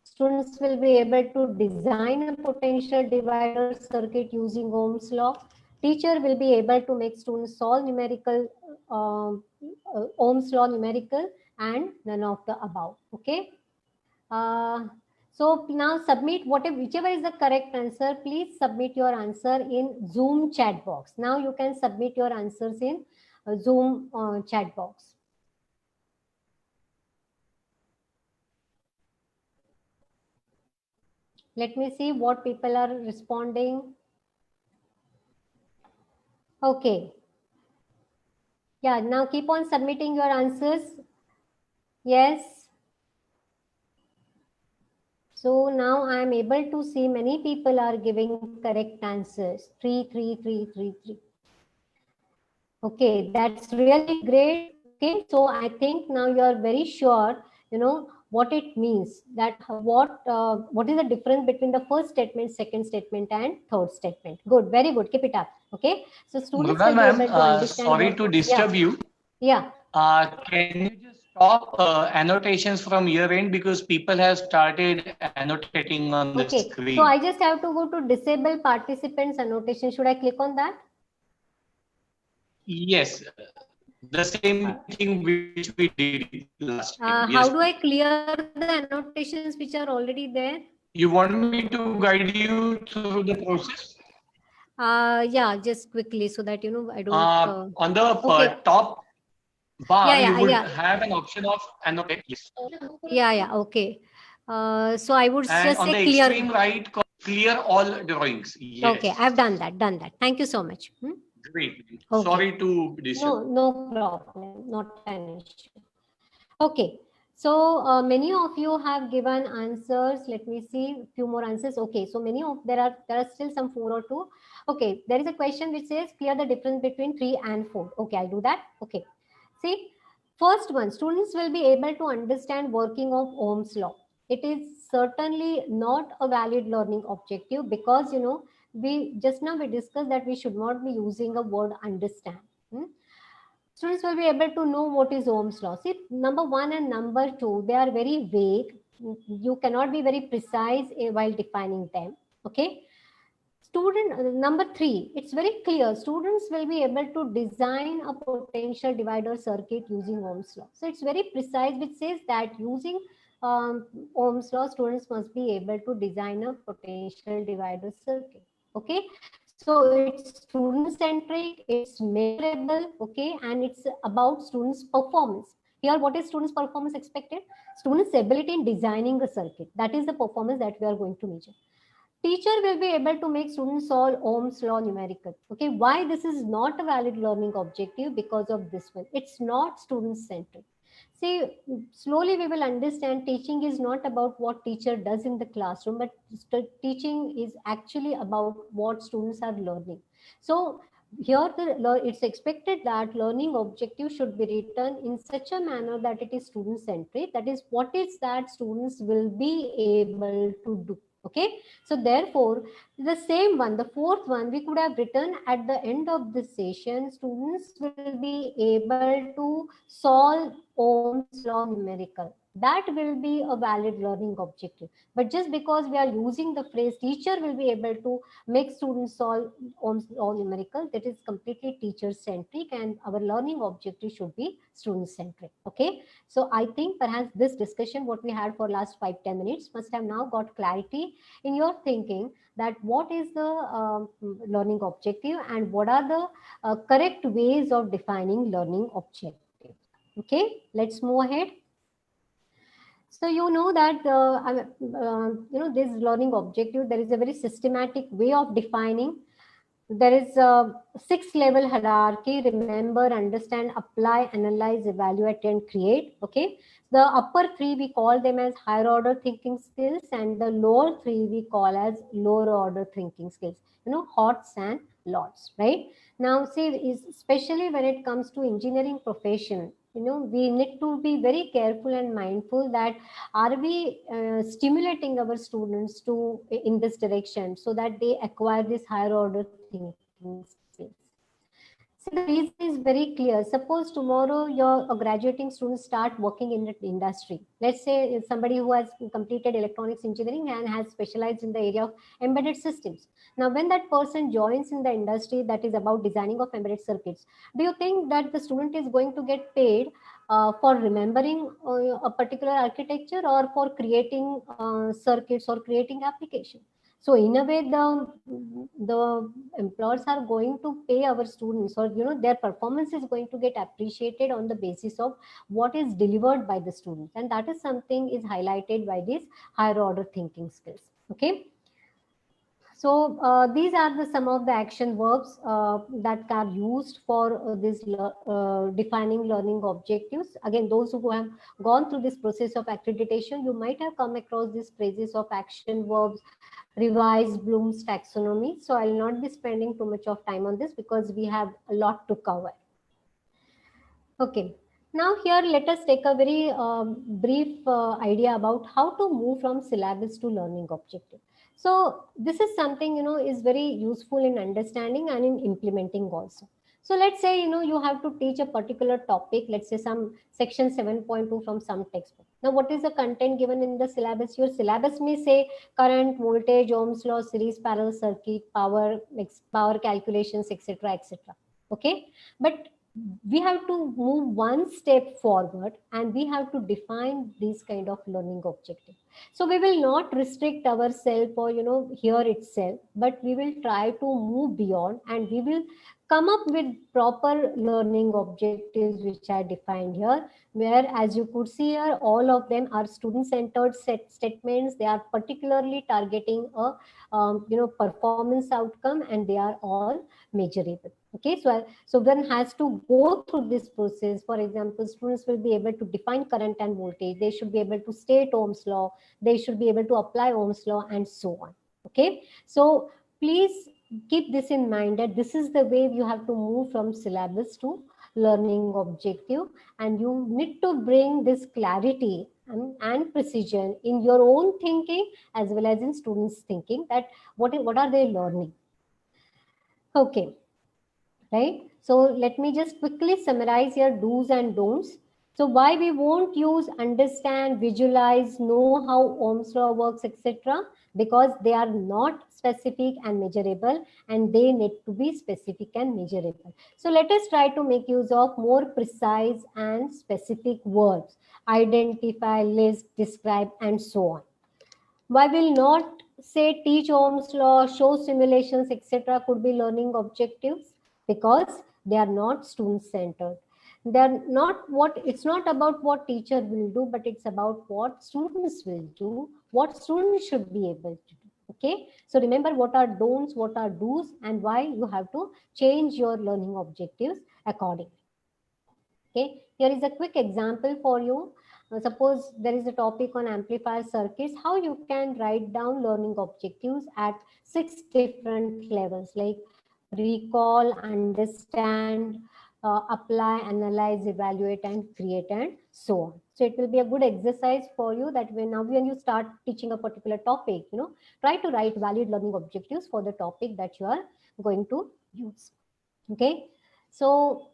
Students will be able to design a potential divider circuit using Ohm's law. Teacher will be able to make students solve numerical Ohm's law numerical, and none of the above. Okay. So now submit whichever is the correct answer. Please submit your answer in Zoom chat box. Now you can submit your answers in Zoom chat box. Let me see what people are responding. Okay. Yeah, now keep on submitting your answers. Yes. So now I am able to see many people are giving correct answers. 3, 3, 3, 3, 3. Okay, that's really great. Okay, so I think now you are very sure, what it means, that what is the difference between the first statement, second statement, and third statement. Good, very good. Keep it up. Okay, so students will be able to understand. Sorry to disturb you. Yeah. Can you just stop annotations from your end, because people have started annotating on the screen. So I just have to go to disable participants annotation. Should I click on that? Yes, the same thing which we did last time. How do I clear the annotations which are already there? You want me to guide you through the process? Yeah, just quickly so that I don't. On the top bar, you would have an option of annotate. Yes. Yeah. Okay. So I would and just on say the clear. Extreme right, clear all drawings. Yes. Okay, I've done that. Thank you so much. Great. Okay. Sorry to disturb. No problem. Not an issue. Okay. So many of you have given answers. Let me see few more answers. Okay, so there are still some 4 or 2. Okay, there is a question which says clear the difference between 3 and 4. Okay, I'll do that. Okay, see, first one, students will be able to understand working of Ohm's law. It is certainly not a valid learning objective because we just now we discussed that we should not be using a word understand. Students will be able to know what is Ohm's law. See, number 1 and number 2, they are very vague. You cannot be very precise while defining them. Okay. Number 3, it's very clear. Students will be able to design a potential divider circuit using Ohm's law. So it's very precise, which says that using Ohm's law, students must be able to design a potential divider circuit. Okay. So it's student centric, it's measurable, okay, and it's about students' performance. Here, what is students' performance expected? Students' ability in designing a circuit. That is the performance that we are going to measure. Teacher will be able to make students solve Ohm's law numerical. Okay, why this is not a valid learning objective? Because of this one. It's not student centric. See, slowly we will understand teaching is not about what teacher does in the classroom, but teaching is actually about what students are learning. So here it's expected that learning objective should be written in such a manner that it is student centric. That is, what is that students will be able to do. Okay, so therefore the same one, the fourth one, we could have written at the end of this session, students will be able to solve Ohm's law numerical. That will be a valid learning objective. But just because we are using the phrase teacher will be able to make students solve Ohm's law numerical, that is completely teacher centric, and our learning objective should be student centric. Okay, so I think perhaps this discussion what we had for last 5-10 minutes must have now got clarity in your thinking that what is the learning objective and what are the correct ways of defining learning objective. Okay, let's move ahead. So you know that this learning objective, there is a very systematic way of defining. There is a 6-level hierarchy: remember, understand, apply, analyze, evaluate, and create. Okay, the upper 3 we call them as higher order thinking skills, and the lower 3 we call as lower order thinking skills. HOTS and LOTS, right? Now see, especially when it comes to engineering profession, we need to be very careful and mindful that are we stimulating our students to in this direction so that they acquire this higher order thinking skills. See, the reason is very clear. Suppose tomorrow your graduating students start working in the industry. Let's say somebody who has completed electronics engineering and has specialized in the area of embedded systems. Now, when that person joins in the industry that is about designing of embedded circuits, do you think that the student is going to get paid for remembering a particular architecture or for creating circuits or creating application? So in a way, the employers are going to pay our students, or their performance is going to get appreciated on the basis of what is delivered by the students, and that is something is highlighted by these higher order thinking skills. Okay. So these are some of the action verbs that are used for this defining learning objectives. Again, those who have gone through this process of accreditation, you might have come across these phrases of action verbs, revised Bloom's taxonomy. So I'll not be spending too much of time on this because we have a lot to cover. Okay. Now here, let us take a very brief idea about how to move from syllabus to learning objective. So this is something, is very useful in understanding and in implementing also. So let's say, you have to teach a particular topic, let's say some section 7.2 from some textbook. Now, what is the content given in the syllabus? Your syllabus may say current, voltage, Ohm's law, series, parallel circuit, power calculations, etc., etc. Okay. But we have to move one step forward and we have to define these kind of learning objective. So we will not restrict ourselves or here itself, but we will try to move beyond and we will come up with proper learning objectives which are defined here, where as you could see here, all of them are student-centered statements. They are particularly targeting a performance outcome, and they are all measurable. Okay, so one has to go through this process. For example, students will be able to define current and voltage. They should be able to state Ohm's law. They should be able to apply Ohm's law, and so on. Okay, so please keep this in mind, that this is the way you have to move from syllabus to learning objective, and you need to bring this clarity and precision in your own thinking as well as in students' thinking, that what are they learning. Okay, right? So let me just quickly summarize your do's and don'ts. So why we won't use understand, visualize, know how Ohm's law works, etc. Because they are not specific and measurable, and they need to be specific and measurable. So let us try to make use of more precise and specific verbs: identify, list, describe, and so on. Why will not say teach Ohm's law, show simulations, etc. could be learning objectives? Because they are not student centered. They're not it's not about what teacher will do, but it's about what students will do, what students should be able to do. Okay, so remember what are don'ts, what are do's, and why you have to change your learning objectives accordingly. Okay, here is a quick example for you. Suppose there is a topic on amplifier circuits, how you can write down learning objectives at 6 different levels, like recall, understand, apply, analyze, evaluate, and create, and so on. So it will be a good exercise for you, that when you start teaching a particular topic, try to write valid learning objectives for the topic that you are going to use. Okay. So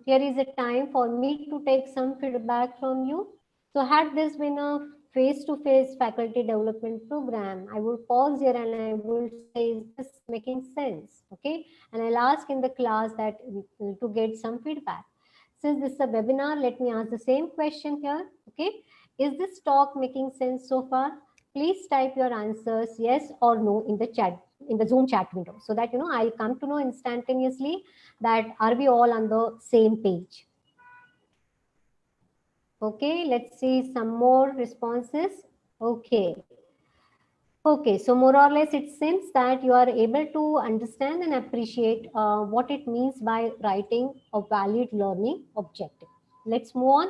here is a time for me to take some feedback from you. So had this been a face-to-face faculty development program, I would pause here and I will say, is this making sense? Okay, and I'll ask in the class that to get some feedback. Since this is a webinar, let me ask the same question here. Okay, is this talk making sense so far? Please type your answers yes or no in the chat, in the Zoom chat window, so that I come to know instantaneously that are we all on the same page. Okay, let's see some more responses. Okay. Okay, so more or less it seems that you are able to understand and appreciate what it means by writing a valid learning objective. Let's move on.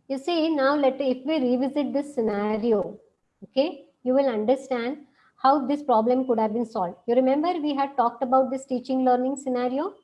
You see, now if we revisit this scenario, okay, you will understand how this problem could have been solved. You remember we had talked about this teaching learning scenario.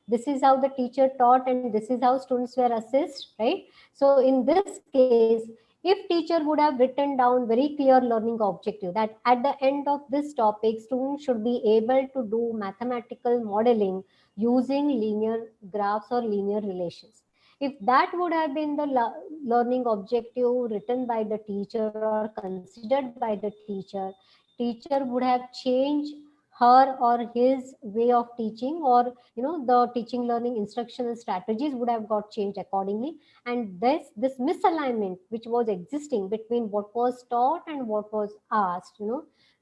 This is how the teacher taught and this is how students were assessed, right? So in this case, if teacher would have written down very clear learning objective that at the end of this topic, students should be able to do mathematical modeling using linear graphs or linear relations. If that would have been the learning objective written by the teacher or considered by the teacher would have changed her or his way of teaching, or the teaching learning instructional strategies would have got changed accordingly, and this misalignment which was existing between what was taught and what was asked,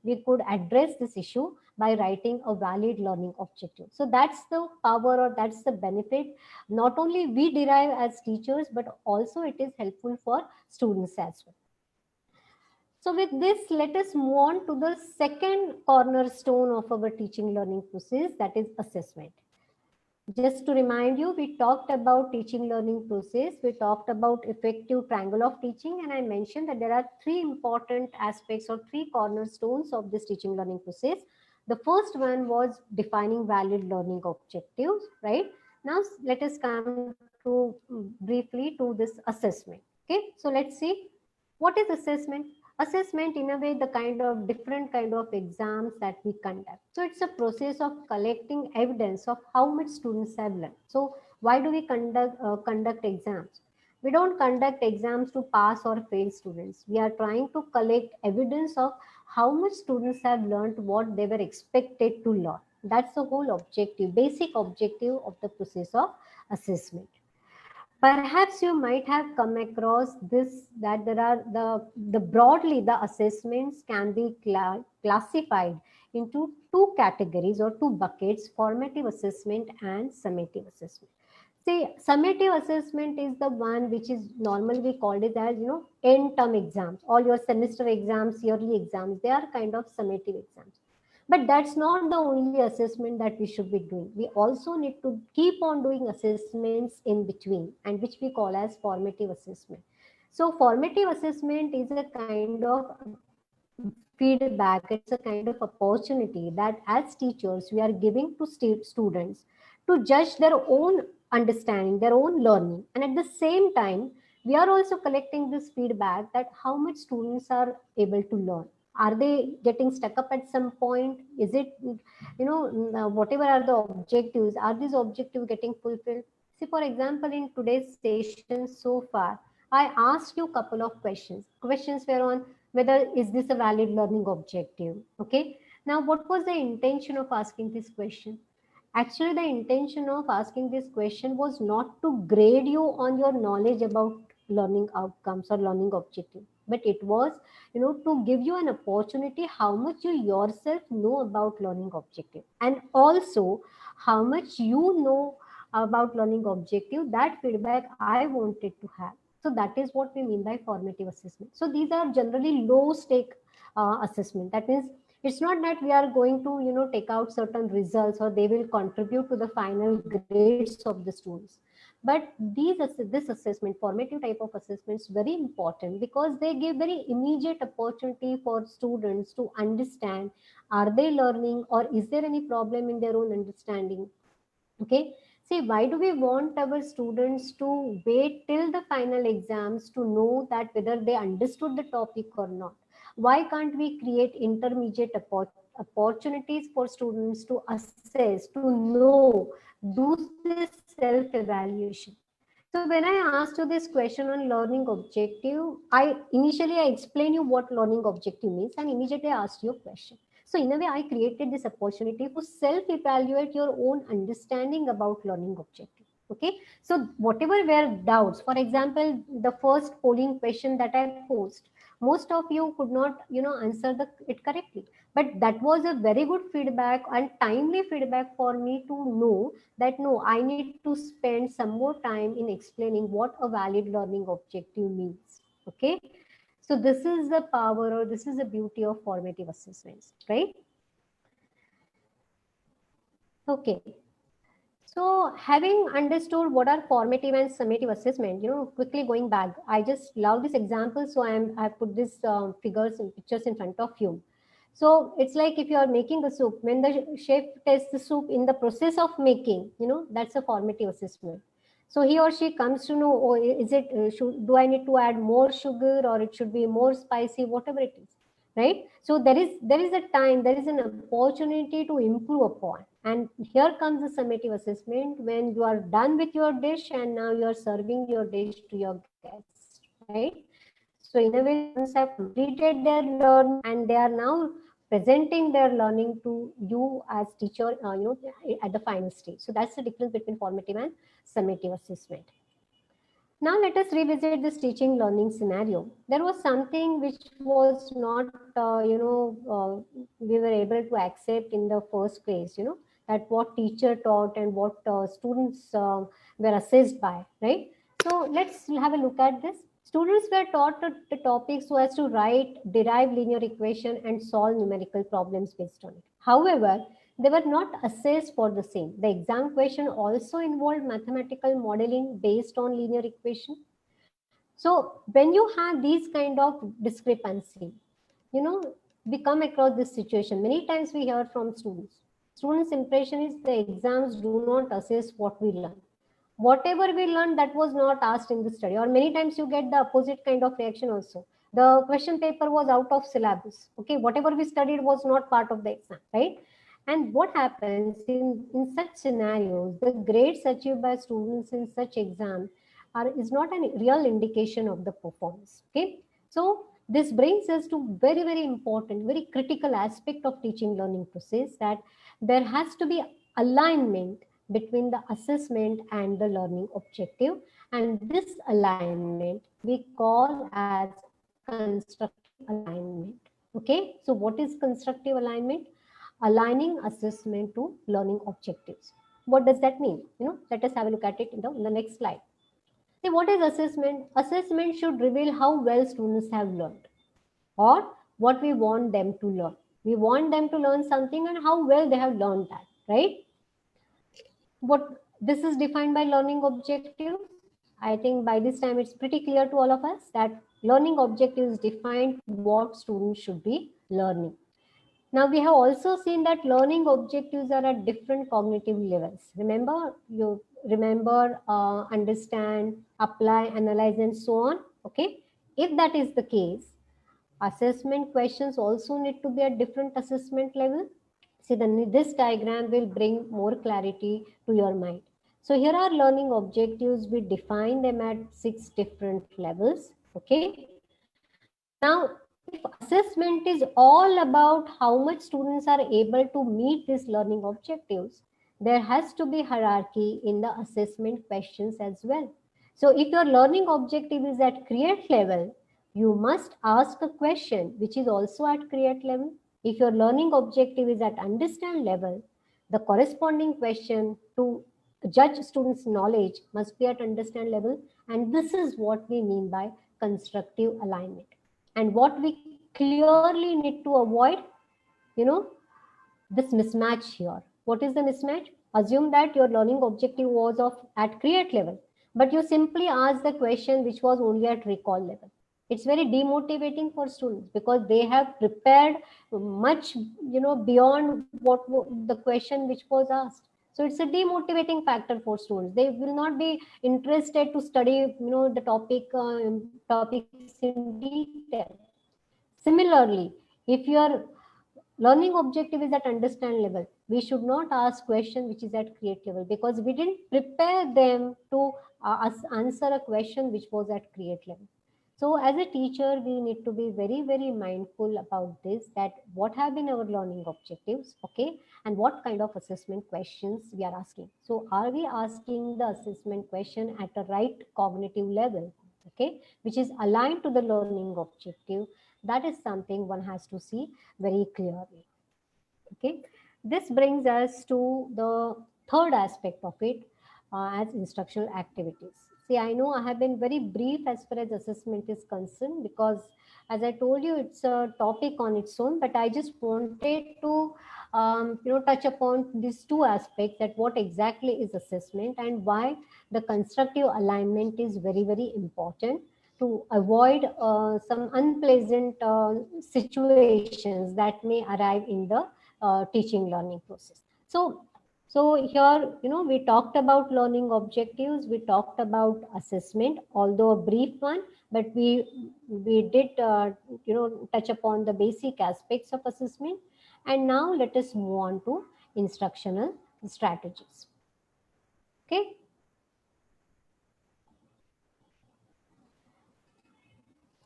we could address this issue by writing a valid learning objective. So that's the power, or that's the benefit not only we derive as teachers, but also it is helpful for students as well. So with this, let us move on to the second cornerstone of our teaching learning process, that is assessment. Just to remind you, we talked about teaching learning process, we talked about effective triangle of teaching, and I mentioned that there are 3 important aspects or 3 cornerstones of this teaching learning process. The first one was defining valid learning objectives, right? Now let us come to briefly to this assessment. Okay, so let's see what is assessment. Assessment, in a way, the different kind of exams that we conduct. So it's a process of collecting evidence of how much students have learned. So why do we conduct exams? We don't conduct exams to pass or fail students. We are trying to collect evidence of how much students have learned what they were expected to learn. That's the whole objective, basic objective of the process of assessment. Perhaps you might have come across this, that there are the broadly the assessments can be classified into two categories or two buckets: formative assessment and summative assessment. See, summative assessment is the one which is normally we called it as, end term exams. All your semester exams, yearly exams, they are kind of summative exams. But that's not the only assessment that we should be doing. We also need to keep on doing assessments in between, and which we call as formative assessment. So formative assessment is a kind of feedback. It's a kind of opportunity that as teachers we are giving to students to judge their own understanding, their own learning. And at the same time, we are also collecting this feedback that how much students are able to learn. Are they getting stuck up at some point? Is it, whatever are the objectives, are these objectives getting fulfilled? See, for example, in today's session so far, I asked you a couple of questions. Questions were on whether is this a valid learning objective. Okay. Now, what was the intention of asking this question? Actually, the intention of asking this question was not to grade you on your knowledge about learning outcomes or learning objective, but it was, to give you an opportunity how much you yourself know about learning objective, and also how much you know about learning objective. That feedback I wanted to have. So that is what we mean by formative assessment. So these are generally low stake assessment. That means it's not that we are going to take out certain results or they will contribute to the final grades of the students. But this assessment, formative type of assessments, very important because they give very immediate opportunity for students to understand, are they learning or is there any problem in their own understanding. Okay. See, why do we want our students to wait till the final exams to know that whether they understood the topic or not? Why can't we create intermediate opportunities for students to assess, to know, do this self-evaluation? So when I asked you this question on learning objective, I explained you what learning objective means and immediately asked you a question. So in a way, I created this opportunity to self-evaluate your own understanding about learning objective. Okay. So whatever were doubts, for example, the first polling question that I posed, most of you could not, answer it correctly. But that was a very good feedback and timely feedback for me to know that no, I need to spend some more time in explaining what a valid learning objective means. Okay. So this is the power, or this is the beauty of formative assessments, right? Okay. So having understood what are formative and summative assessment, quickly going back, I just love this example. So I put this figures and pictures in front of you. So it's like if you are making a soup, when the chef tests the soup in the process of making, that's a formative assessment. So he or she comes to know, oh, is it, do I need to add more sugar or it should be more spicy, whatever it is, right? So there is a time, there is an opportunity to improve upon. And here comes the summative assessment when you are done with your dish and now you are serving your dish to your guests, right? So in a way, students have completed their learning and they are now presenting their learning to you as teacher, at the final stage. So that's the difference between formative and summative assessment. Now let us revisit this teaching learning scenario. There was something which was not, we were able to accept in the first place, that what teacher taught and what students were assessed by, right? So let's have a look at this. Students were taught the topics so as to write, derive linear equation and solve numerical problems based on it. However, they were not assessed for the same. The exam question also involved mathematical modeling based on linear equation. So when you have these kind of discrepancy, we come across this situation. Many times we hear from students. Students' impression is the exams do not assess what we learn. Whatever we learned, that was not asked in the study. Or many times you get the opposite kind of reaction also. The question paper was out of syllabus. Okay, whatever we studied was not part of the exam, right? And what happens in such scenarios, the grades achieved by students in such exam is not a real indication of the performance. Okay, so this brings us to very, very important, very critical aspect of teaching learning process, that there has to be alignment between the assessment and the learning objective. And this alignment we call as constructive alignment. Okay, so what is constructive alignment? Aligning assessment to learning objectives. What does that mean? Let us have a look at it in the next slide. See, what is assessment? Assessment should reveal how well students have learned or what we want them to learn. We want them to learn something and how well they have learned that, right? What this is defined by learning objectives. I think by this time it's pretty clear to all of us that learning objectives define what students should be learning. Now we have also seen that learning objectives are at different cognitive levels. You remember, understand, apply, analyze, and so on. Okay. If that is the case, assessment questions also need to be at different assessment level. See, this diagram will bring more clarity to your mind. So here are learning objectives. We define them at 6 different levels. Okay. Now, if assessment is all about how much students are able to meet these learning objectives, there has to be hierarchy in the assessment questions as well. So if your learning objective is at create level, you must ask a question which is also at create level. If your learning objective is at understand level, the corresponding question to judge students' knowledge must be at understand level. And this is what we mean by constructive alignment. And what we clearly need to avoid, this mismatch here. What is the mismatch? Assume that your learning objective was at create level, but you simply ask the question which was only at recall level. It's very demotivating for students because they have prepared much, beyond what the question which was asked. So it's a demotivating factor for students. They will not be interested to study, the topics in detail. Similarly, if your learning objective is at understand level, we should not ask question which is at create level because we didn't prepare them to answer a question which was at create level. So as a teacher, we need to be very, very mindful about this, that what have been our learning objectives, okay, and what kind of assessment questions we are asking. So are we asking the assessment question at the right cognitive level, okay, which is aligned to the learning objective? That is something one has to see very clearly. Okay, this brings us to the third aspect of it, as instructional activities. See, I know I have been very brief as far as assessment is concerned because, as I told you, it's a topic on its own. But I just wanted to, touch upon these two aspects: that what exactly is assessment and why the constructive alignment is very, very important to avoid some unpleasant situations that may arrive in the teaching learning process. So here, we talked about learning objectives, we talked about assessment, although a brief one, but we did, touch upon the basic aspects of assessment. And now let us move on to instructional strategies. Okay.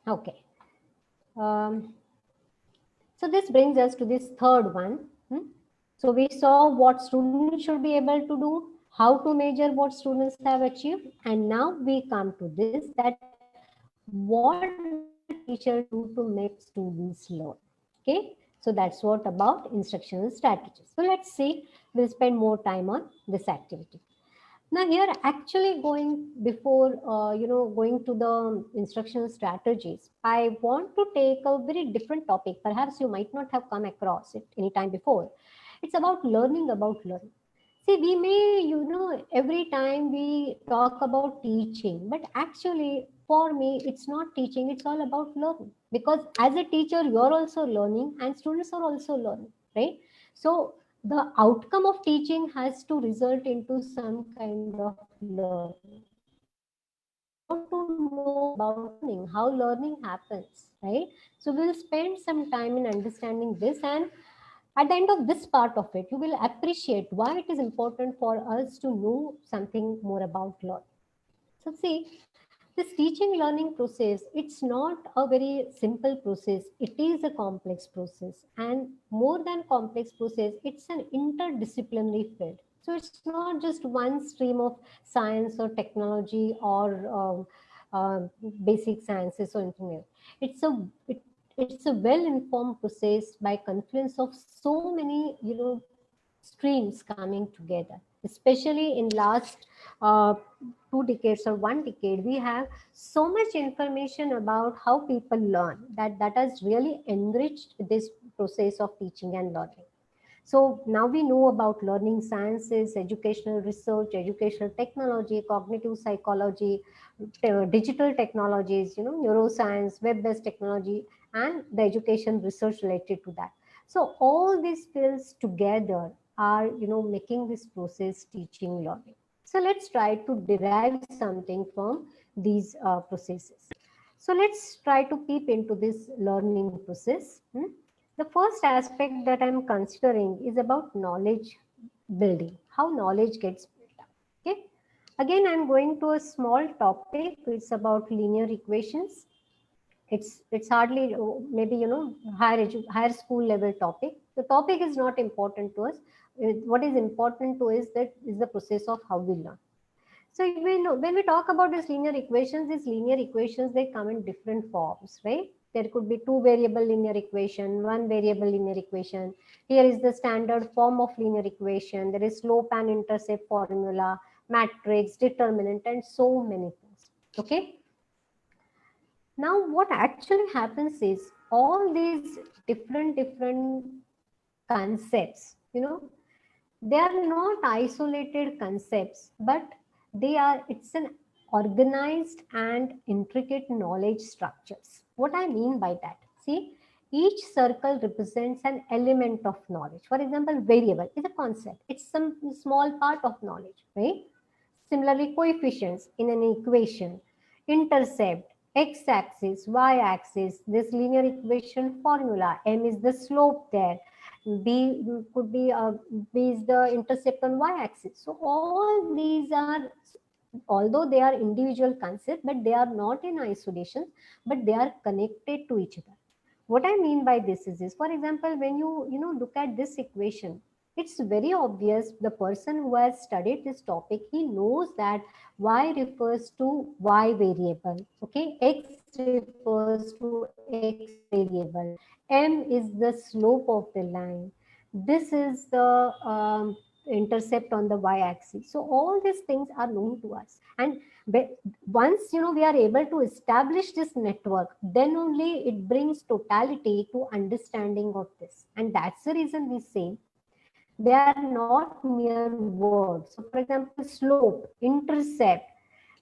Okay. So this brings us to this third one. So we saw what students should be able to do, how to measure what students have achieved, and now we come to this, that what the teacher do to make students learn. Okay, so that's what about instructional strategies. So let's see, we'll spend more time on this activity. Now here, actually going before, going to the instructional strategies, I want to take a very different topic. Perhaps you might not have come across it any time before. It's about learning about learning. See, we may, every time we talk about teaching, but actually for me, it's not teaching, it's all about learning. Because as a teacher, you're also learning and students are also learning, right? So the outcome of teaching has to result into some kind of learning. We want to know about learning, how learning happens, right? So we'll spend some time in understanding this, and at the end of this part of it, you will appreciate why it is important for us to know something more about learning. So see, this teaching learning process, it's not a very simple process. It is a complex process, and more than complex process, it's an interdisciplinary field. So it's not just one stream of science or technology or basic sciences or anything else. It's a well-informed process by confluence of so many, streams coming together. Especially in last 2 decades or 1 decade, we have so much information about how people learn that has really enriched this process of teaching and learning. So now we know about learning sciences, educational research, educational technology, cognitive psychology, digital technologies, neuroscience, web-based technology, and the education research related to that. So all these fields together are, making this process teaching learning. So let's try to derive something from these processes. So let's try to peep into this learning process. The first aspect that I'm considering is about knowledge building, how knowledge gets built up. Okay. Again, I'm going to a small topic. It's about linear equations. It's hardly maybe higher school level topic. The topic is not important to us. What is important to us that is the process of how we learn. So when we talk about these linear equations, they come in different forms, right? There could be 2-variable linear equation, 1-variable linear equation. Here is the standard form of linear equation. There is slope and intercept formula, matrix, determinant, and so many things. Okay. Now, what actually happens is all these different concepts, they are not isolated concepts, but it's an organized and intricate knowledge structures. What I mean by that, see, each circle represents an element of knowledge. For example, variable is a concept. It's some small part of knowledge, right? Similarly, coefficients in an equation, intercept, x-axis, y-axis, this linear equation formula, m is the slope there, b could be b is the intercept on y-axis. So all these are, although they are individual concepts, but they are not in isolation, but they are connected to each other. What I mean by this is this, for example, when you look at this equation, it's very obvious the person who has studied this topic, he knows that y refers to y variable, okay, x refers to x variable, m is the slope of the line, this is the intercept on the y-axis. So all these things are known to us, and once we are able to establish this network, then only it brings totality to understanding of this. And that's the reason we say they are not mere words. So for example, slope, intercept,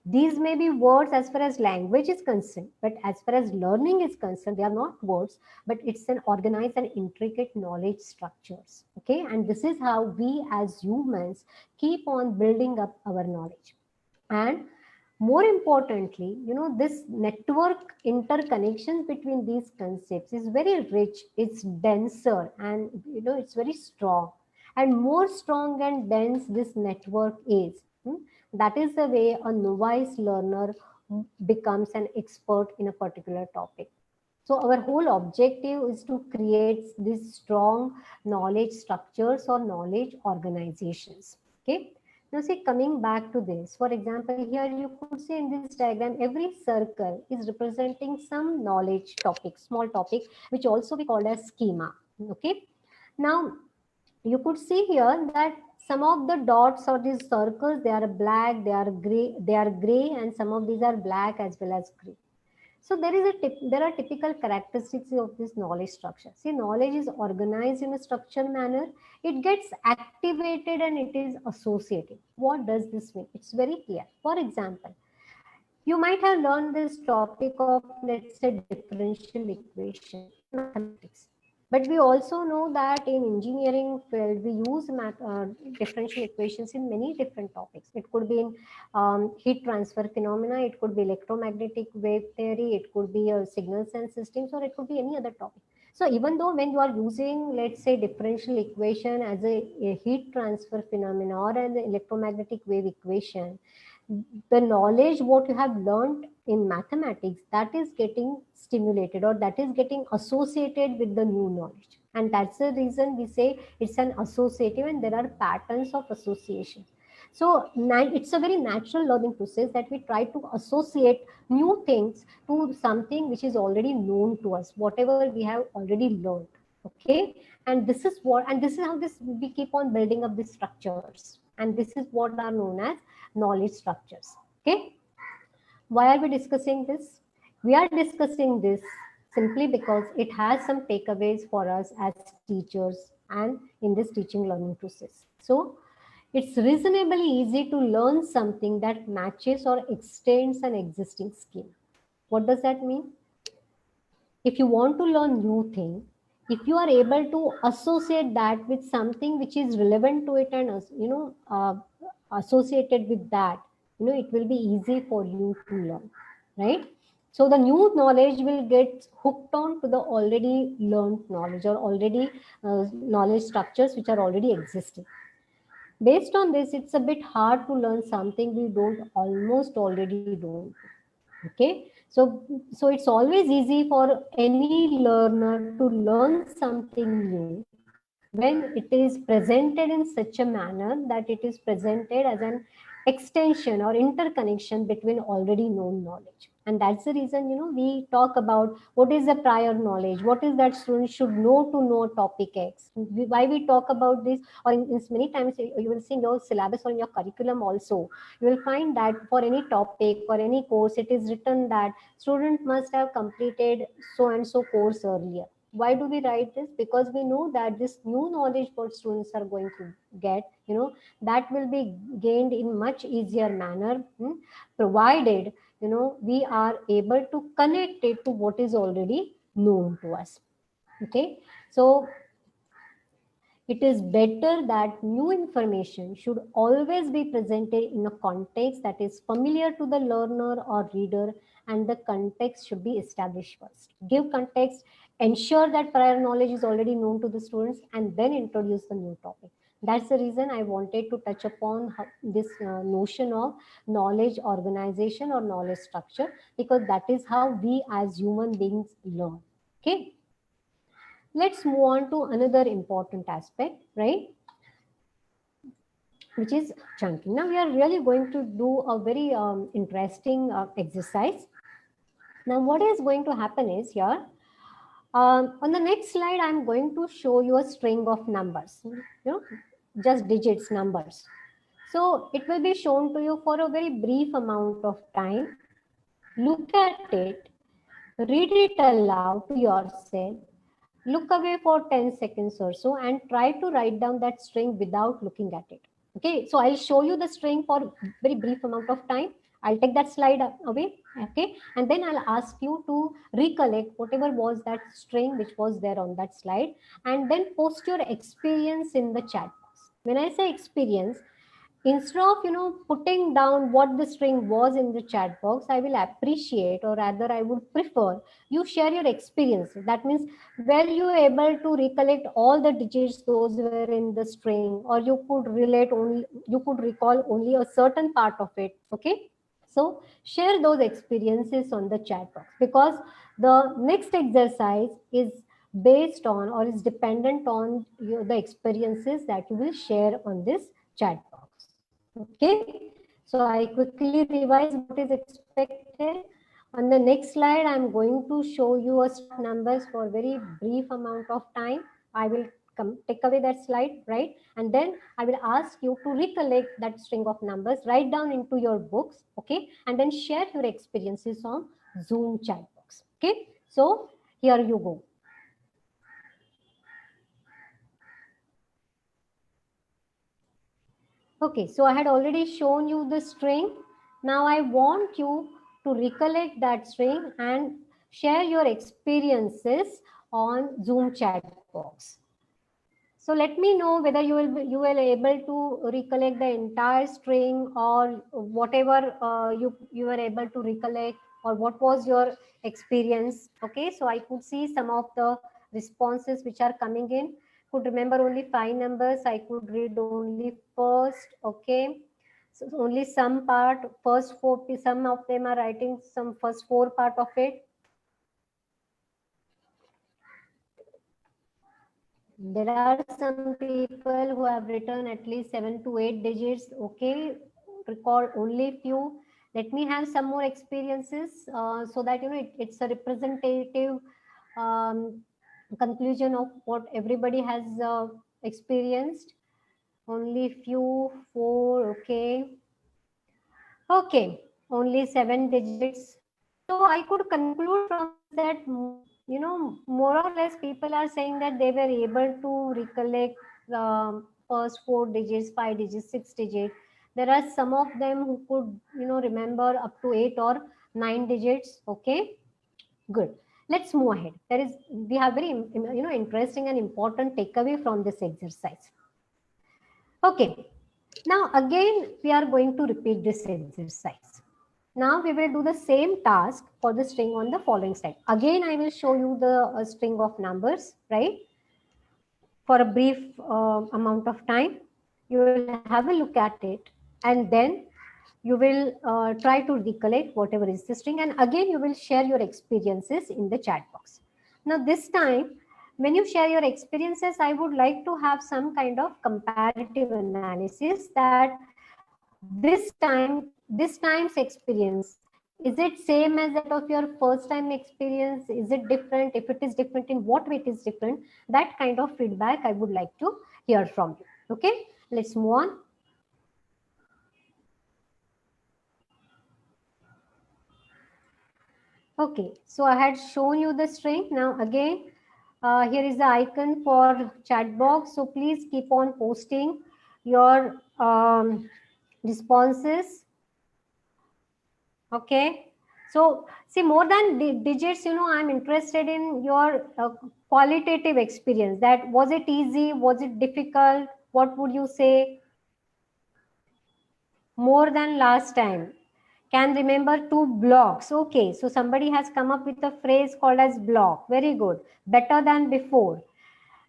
these may be words as far as language is concerned, but as far as learning is concerned, they are not words, but it's an organized and intricate knowledge structures. Okay, and this is how we as humans keep on building up our knowledge. And more importantly, this network interconnections between these concepts is very rich, it's denser, and it's very strong. And more strong and dense this network is, that is the way a novice learner becomes an expert in a particular topic. So our whole objective is to create these strong knowledge structures or knowledge organizations. Okay. Now see, coming back to this, for example, here you could see in this diagram, every circle is representing some knowledge topic, small topic, which also we call as schema. Okay. Now you could see here that some of the dots or these circles, they are black, they are gray, and some of these are black as well as gray. So there are typical characteristics of this knowledge structure. See, knowledge is organized in a structured manner. It gets activated and it is associated. What does this mean? It's very clear. For example, you might have learned this topic of, let's say, differential equation in mathematics. But we also know that in engineering field, we use differential equations in many different topics. It could be in heat transfer phenomena, it could be electromagnetic wave theory, it could be signals and systems, or it could be any other topic. So even though when you are using, let's say, differential equation as a heat transfer phenomena or an electromagnetic wave equation, the knowledge what you have learned in mathematics, that is getting stimulated or that is getting associated with the new knowledge. And that's the reason we say it's an associative and there are patterns of association. So it's a very natural learning process that we try to associate new things to something which is already known to us, whatever we have already learned. Okay, and this is how we keep on building up these structures, and this is what are known as knowledge structures. Okay, why are we discussing this? We are discussing this simply because it has some takeaways for us as teachers and in this teaching learning process. So it's reasonably easy to learn something that matches or extends an existing skill. What does that mean? If you want to learn new thing, if you are able to associate that with something which is relevant to it and associated with that, it will be easy for you to learn, right? So the new knowledge will get hooked on to the already learned knowledge or already knowledge structures which are already existing. Based on this, it's a bit hard to learn something we don't almost already don't. Okay, so it's always easy for any learner to learn something new when it is presented in such a manner that it is presented as an extension or interconnection between already known knowledge. And that's the reason, we talk about what is the prior knowledge, what is that student should know to know topic X. Why we talk about this, or in many times you will see in your syllabus or in your curriculum also, you will find that for any topic or any course, it is written that student must have completed so and so course earlier. Why do we write this? Because we know that this new knowledge what students are going to get, that will be gained in much easier manner, provided, we are able to connect it to what is already known to us. Okay, so it is better that new information should always be presented in a context that is familiar to the learner or reader, and the context should be established first. Give context, ensure that prior knowledge is already known to the students, and then introduce the new topic. That's the reason I wanted to touch upon this notion of knowledge organization or knowledge structure, because that is how we as human beings learn. Okay. Let's move on to another important aspect, right? Which is chunking. Now we are really going to do a very interesting exercise. Now what is going to happen is here, on the next slide, I'm going to show you a string of numbers, just digits, numbers. So it will be shown to you for a very brief amount of time. Look at it, read it aloud to yourself, look away for 10 seconds or so, and try to write down that string without looking at it. Okay, so I'll show you the string for very brief amount of time. I'll take that slide away. Okay, and then I'll ask you to recollect whatever was that string which was there on that slide, and then post your experience in the chat box. When I say experience, instead of putting down what the string was in the chat box, I will appreciate, or rather I would prefer you share your experience. That means, were you able to recollect all the digits those were in the string, or you could recall only a certain part of it. Okay, so share those experiences on the chat box, because the next exercise is based on or is dependent on the experiences that you will share on this chat box. Okay, so I quickly revise what is expected. On the next slide, I'm going to show you a numbers for a very brief amount of time. I will take away that slide, right? And then I will ask you to recollect that string of numbers, write down into your books, okay? And then share your experiences on Zoom chat box, okay? So here you go. Okay, so I had already shown you the string. Now I want you to recollect that string and share your experiences on Zoom chat box. So let me know whether you will able to recollect the entire string, or whatever you were able to recollect, or what was your experience. Okay, so I could see some of the responses which are coming in. Could remember only 5 numbers. I could read only first. Okay, so only some part, first 4, some of them are writing some first 4 part of it. There are some people who have written at least 7 to 8 digits. Okay, record only few. Let me have some more experiences so that it's a representative um, conclusion of what everybody has experienced. Only few, 4. Okay, okay, only 7 digits. So I could conclude from this that more or less people are saying that they were able to recollect the first 4 digits, 5 digits, 6 digits. There are some of them who could remember up to 8 or 9 digits. Okay, good. Let's move ahead. We have very interesting and important takeaway from this exercise. Okay, now again we are going to repeat this exercise. Now we will do the same task for the string on the following slide. Again, I will show you the string of numbers, right? For a brief amount of time, you will have a look at it, and then you will try to recollect whatever is the string, and again you will share your experiences in the chat box. Now this time, when you share your experiences, I would like to have some kind of comparative analysis that this time's experience, is it same as that of your first time experience? Is it different? If it is different, in what way it is different? That kind of feedback I would like to hear from you. Okay, let's move on. Okay, so I had shown you the string. Now again, here is the icon for chat box. So please keep on posting your responses. Okay, so see, more than digits, I'm interested in your qualitative experience. That was it easy? Was it difficult? What would you say? More than last time. Can remember 2 blocks. Okay, so somebody has come up with a phrase called as block. Very good. Better than before.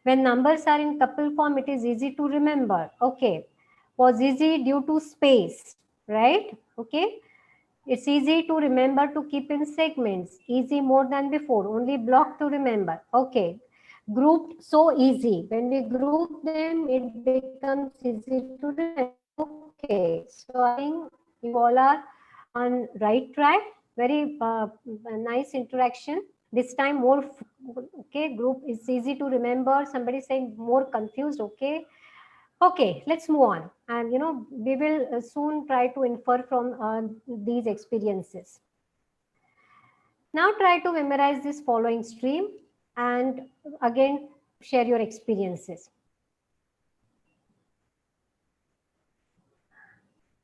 When numbers are in couple form, it is easy to remember. Okay, was easy due to space, right? Okay, it's easy to remember to keep in segments. Easy more than before. Only block to remember. Okay, grouped so easy. When we group them, it becomes easy to remember. Okay, so I think you all are on right track. Very nice interaction. This time more, okay, group is easy to remember. Somebody saying more confused. Okay, okay, let's move on. And we will soon try to infer from these experiences. Now try to memorize this following stream and again share your experiences.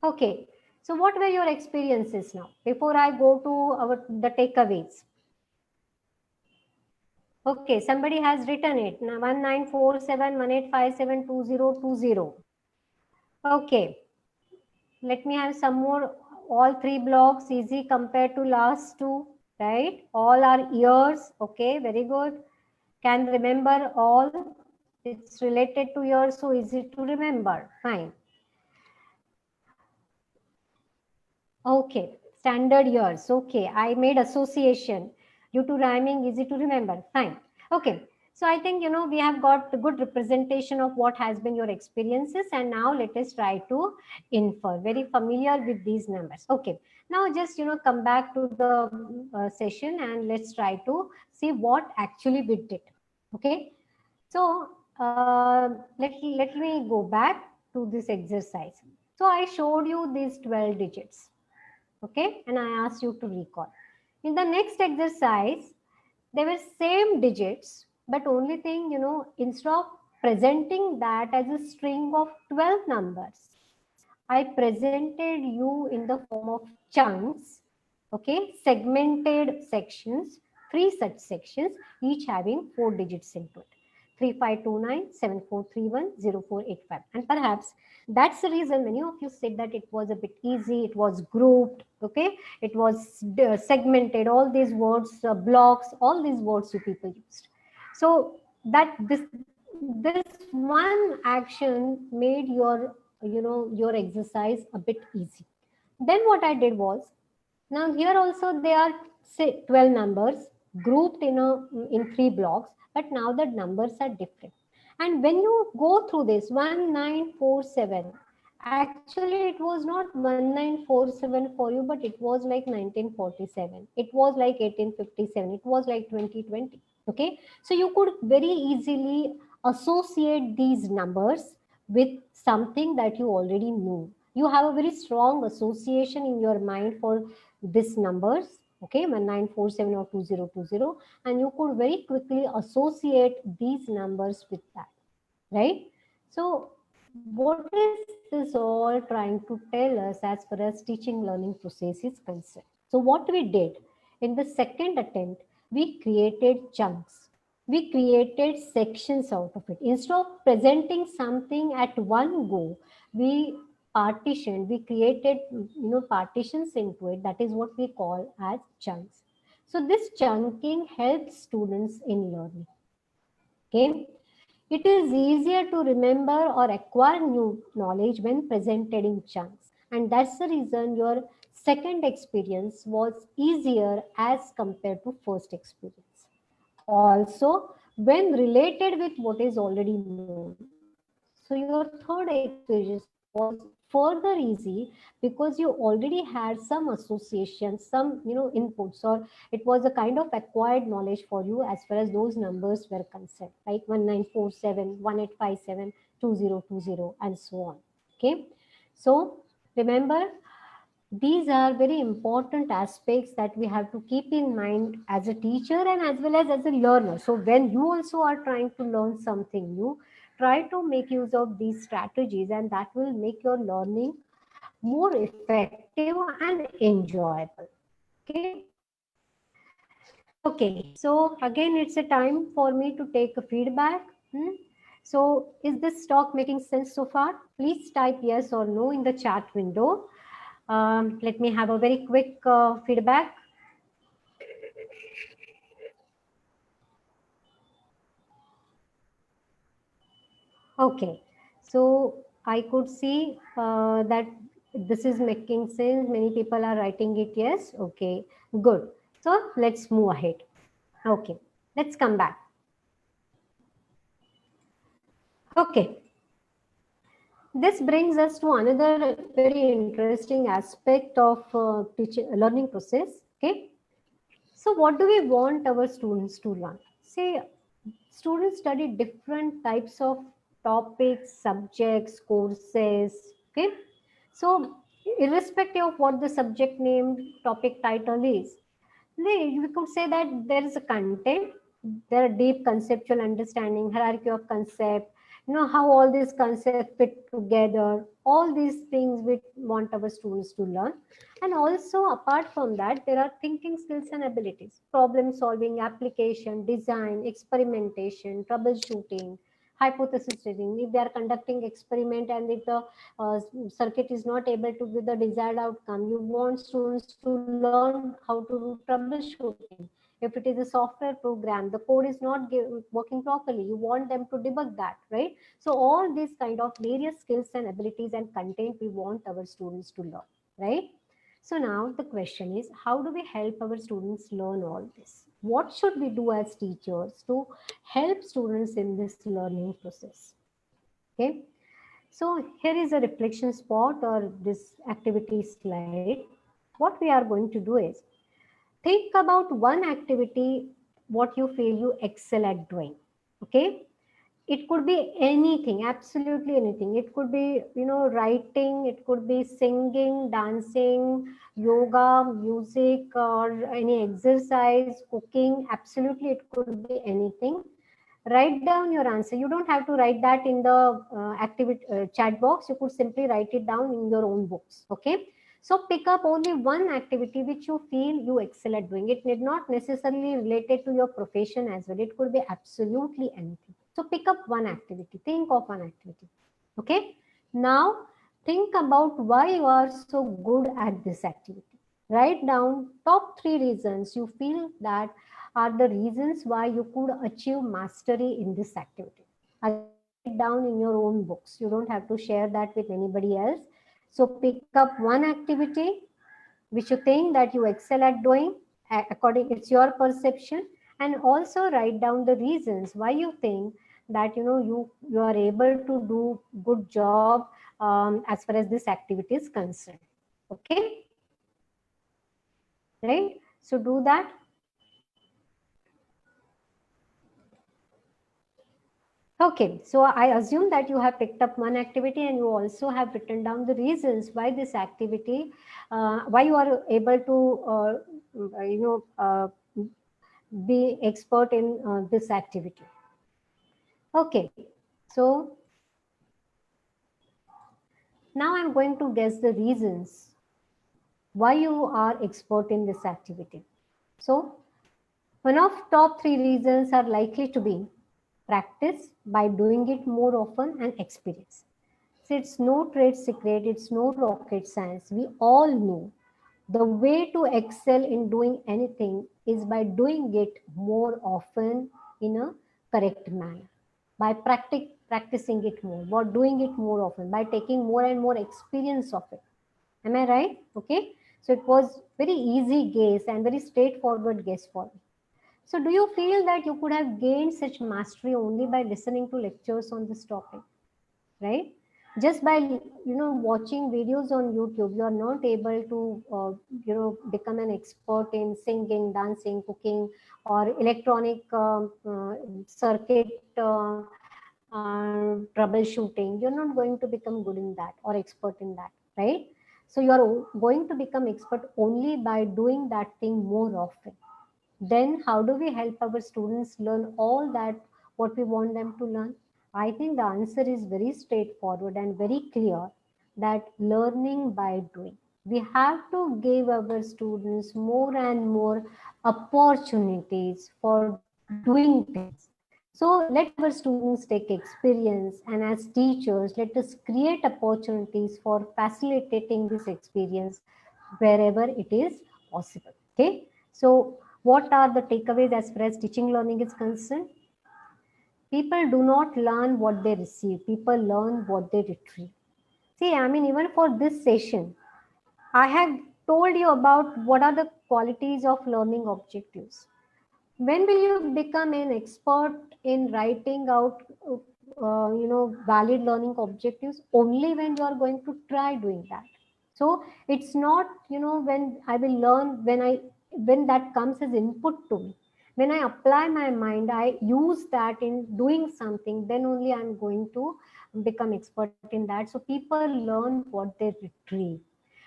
Okay, so what were your experiences now? Before I go to the takeaways. Okay, somebody has written it. 194718572020. Okay, let me have some more. All 3 blocks easy compared to last 2, right? All are years. Okay, very good. Can remember all. It's related to years, so easy to remember. Fine. Okay, standard years. Okay, I made association due to rhyming, easy to remember. Fine. Okay, so I think we have got a good representation of what has been your experiences, and now let us try to infer. Very familiar with these numbers. Okay, now just come back to the session and let's try to see what actually we did. Okay, so let me go back to this exercise. So I showed you these 12 digits. Okay, and I asked you to recall. In the next exercise, they were same digits, but only thing, instead of presenting that as a string of 12 numbers, I presented you in the form of chunks, okay, segmented sections, 3 such sections, each having 4 digits into it. 352974310485. And perhaps that's the reason many of you said that it was a bit easy, it was grouped, okay, it was segmented, all these words, blocks, all these words you people used. So that this one action made your your exercise a bit easy. Then what I did was, now here also they are say 12 numbers grouped in 3 blocks, but now the numbers are different. And when you go through this 1947, actually it was not 1947 for you, but it was like 1947. It was like 1857. It was like 2020. Okay. So you could very easily associate these numbers with something that you already knew. You have a very strong association in your mind for these numbers. Okay, 1947 or 2020, and you could very quickly associate these numbers with that, right? So what is this all trying to tell us as far as teaching learning process is concerned? So what we did in the second attempt, we created chunks. We created sections out of it. Instead of presenting something at one go, we partitioned, we created partitions into it. That is what we call as chunks. So this chunking helps students in learning. Okay. It is easier to remember or acquire new knowledge when presented in chunks. And that's the reason your second experience was easier as compared to first experience. Also, when related with what is already known. So your third experience was further easy because you already had some association, some inputs, or it was a kind of acquired knowledge for you as far as those numbers were concerned, like 1947, 1857, 2020, and so on. Okay, so remember, these are very important aspects that we have to keep in mind as a teacher and as well as a learner. So when you also are trying to learn something new, try to make use of these strategies, and that will make your learning more effective and enjoyable. Okay. Okay, so again, it's a time for me to take a feedback. So is this talk making sense so far? Please type yes or no in the chat window. Let me have a very quick feedback. Okay, so I could see that this is making sense. Many people are writing it yes. Okay, good. So let's move ahead. Okay, let's come back. Okay. This brings us to another very interesting aspect of learning process. Okay. So what do we want our students to learn? Say, students study different types of topics, subjects, courses. Okay. So irrespective of what the subject name, topic title is, we could say that there is a content, there are deep conceptual understanding, hierarchy of concept, how all these concepts fit together. All these things we want our students to learn. And also apart from that, there are thinking skills and abilities, problem solving, application, design, experimentation, troubleshooting, hypothesis testing. If they are conducting experiment and if the circuit is not able to give the desired outcome, you want students to learn how to do troubleshooting. If it is a software program, the code is not working properly, you want them to debug that, right? So all these kind of various skills and abilities and content we want our students to learn, right? So now the question is, how do we help our students learn all this? What should we do as teachers to help students in this learning process? Okay. So here is a reflection spot or this activity slide. What we are going to do is think about one activity, what you feel you excel at doing. Okay. It could be anything, absolutely anything. It could be, writing, it could be singing, dancing, yoga, music, or any exercise, cooking. Absolutely, it could be anything. Write down your answer. You don't have to write that in the activity chat box. You could simply write it down in your own books. Okay. So pick up only one activity which you feel you excel at doing. It need not necessarily related to your profession as well. It could be absolutely anything. So pick up one activity. Think of one activity. Okay. Now think about why you are so good at this activity. Write down top 3 reasons you feel that are the reasons why you could achieve mastery in this activity. Again, write it down in your own books. You don't have to share that with anybody else. So pick up one activity which you think that you excel at doing, according it's your perception, and also write down the reasons why you think that you are able to do good job as far as this activity is concerned. Okay, right? So do that. Okay, so I assume that you have picked up one activity and you also have written down the reasons why this activity, why you are able to, be expert in this activity. Okay, so now I'm going to guess the reasons why you are expert in this activity. So one of top 3 reasons are likely to be practice by doing it more often and experience. So it's no trade secret, it's no rocket science. We all know the way to excel in doing anything is by doing it more often in a correct manner, by practicing it more, by doing it more often, by taking more and more experience of it. Am I right? Okay. So it was very easy guess and very straightforward guess for me. So do you feel that you could have gained such mastery only by listening to lectures on this topic, right? Just by watching videos on YouTube, you are not able to become an expert in singing, dancing, cooking, or electronic circuit troubleshooting. You're not going to become good in that or expert in that, right? So you are going to become expert only by doing that thing more often. Then how do we help our students learn all that what we want them to learn? I think the answer is very straightforward and very clear, that learning by doing. We have to give our students more and more opportunities for doing things. So let our students take experience, and as teachers, let us create opportunities for facilitating this experience wherever it is possible. Okay. So what are the takeaways as far as teaching learning is concerned? People do not learn what they receive. People learn what they retrieve. See, I mean, even for this session, I have told you about what are the qualities of learning objectives. When will you become an expert in writing out, valid learning objectives? Only when you are going to try doing that. So it's not, when I will learn, when that comes as input to me. When I apply my mind, I use that in doing something, then only I'm going to become expert in that. So people learn what they retrieve.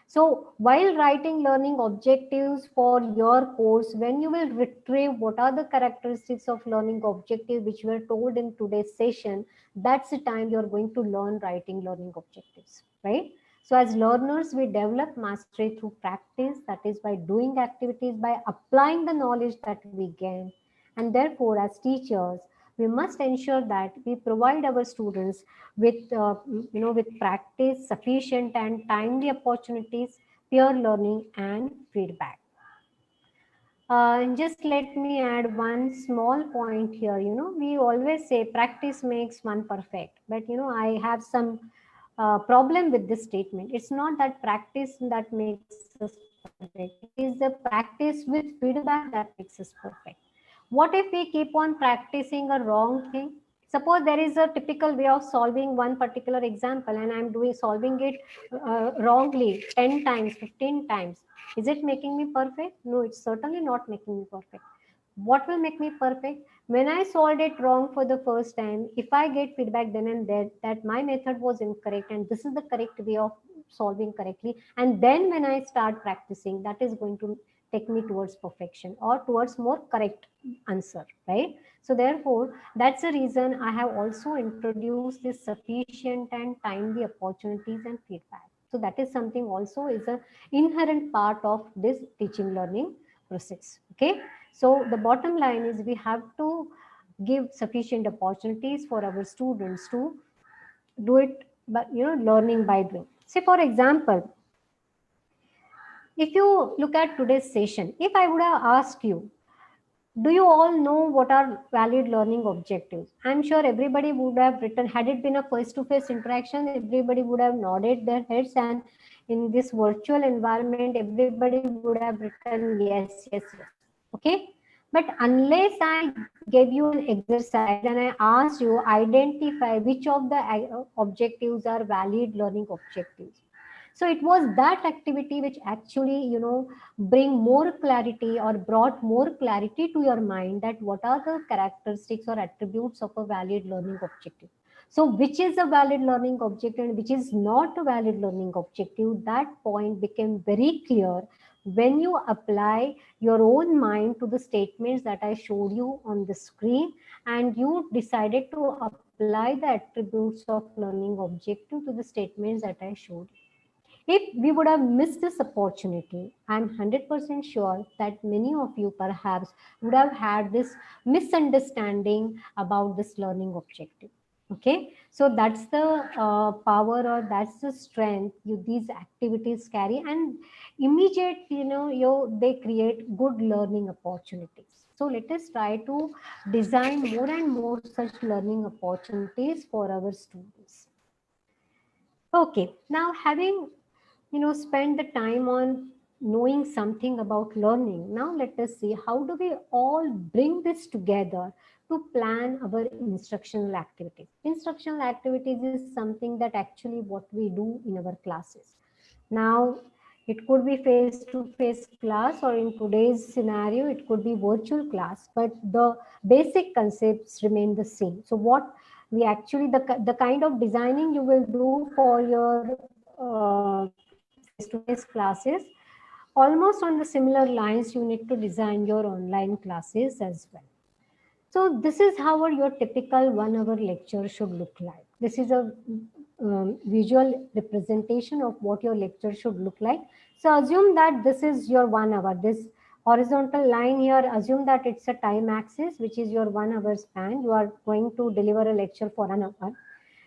So while writing learning objectives for your course, when you will retrieve what are the characteristics of learning objective which were told in today's session, that's the time you're going to learn writing learning objectives, right? So as learners, we develop mastery through practice, that is by doing activities, by applying the knowledge that we gain. And therefore, as teachers, we must ensure that we provide our students with with practice, sufficient and timely opportunities, peer learning and feedback. And just let me add one small point here. We always say practice makes one perfect, but I have some problem with this statement. It's not that practice that makes us perfect. It is the practice with feedback that makes us perfect. What if we keep on practicing a wrong thing? Suppose there is a typical way of solving one particular example and I'm solving it wrongly 10 times, 15 times. Is it making me perfect? No, it's certainly not making me perfect. What will make me perfect? When I solved it wrong for the first time, if I get feedback then and there that my method was incorrect and this is the correct way of solving correctly, and then when I start practicing, that is going to take me towards perfection or towards more correct answer, right? So therefore, that's the reason I have also introduced this sufficient and timely opportunities and feedback. So that is something also is an inherent part of this teaching learning process. Okay. So the bottom line is we have to give sufficient opportunities for our students to do it, but learning by doing. Say for example, if you look at today's session, if I would have asked you, do you all know what are valid learning objectives? I'm sure everybody would have written, had it been a face-to-face interaction, everybody would have nodded their heads, and in this virtual environment, everybody would have written yes, yes, yes. Okay. But unless I gave you an exercise and I asked you identify which of the objectives are valid learning objectives. So it was that activity which actually, bring more clarity or brought more clarity to your mind that what are the characteristics or attributes of a valid learning objective. So which is a valid learning objective and which is not a valid learning objective, that point became very clear when you apply your own mind to the statements that I showed you on the screen, and you decided to apply the attributes of learning objective to the statements that I showed you. If we would have missed this opportunity, I'm 100% sure that many of you perhaps would have had this misunderstanding about this learning objective. Okay, so that's the power, or that's the strength these activities carry, and immediate, they create good learning opportunities. So let us try to design more and more such learning opportunities for our students. Okay, now having spend the time on knowing something about learning, now let us see how do we all bring this together to plan our instructional activities. Instructional activities is something that actually what we do in our classes. Now it could be face-to-face class, or in today's scenario it could be virtual class, but the basic concepts remain the same. So what we actually, the kind of designing you will do for your face-to-face classes, almost on the similar lines you need to design your online classes as well. So this is how your typical 1 hour lecture should look like. This is a visual representation of what your lecture should look like. So assume that this is your 1 hour. This horizontal line here, assume that it's a time axis, which is your 1 hour span. You are going to deliver a lecture for an hour.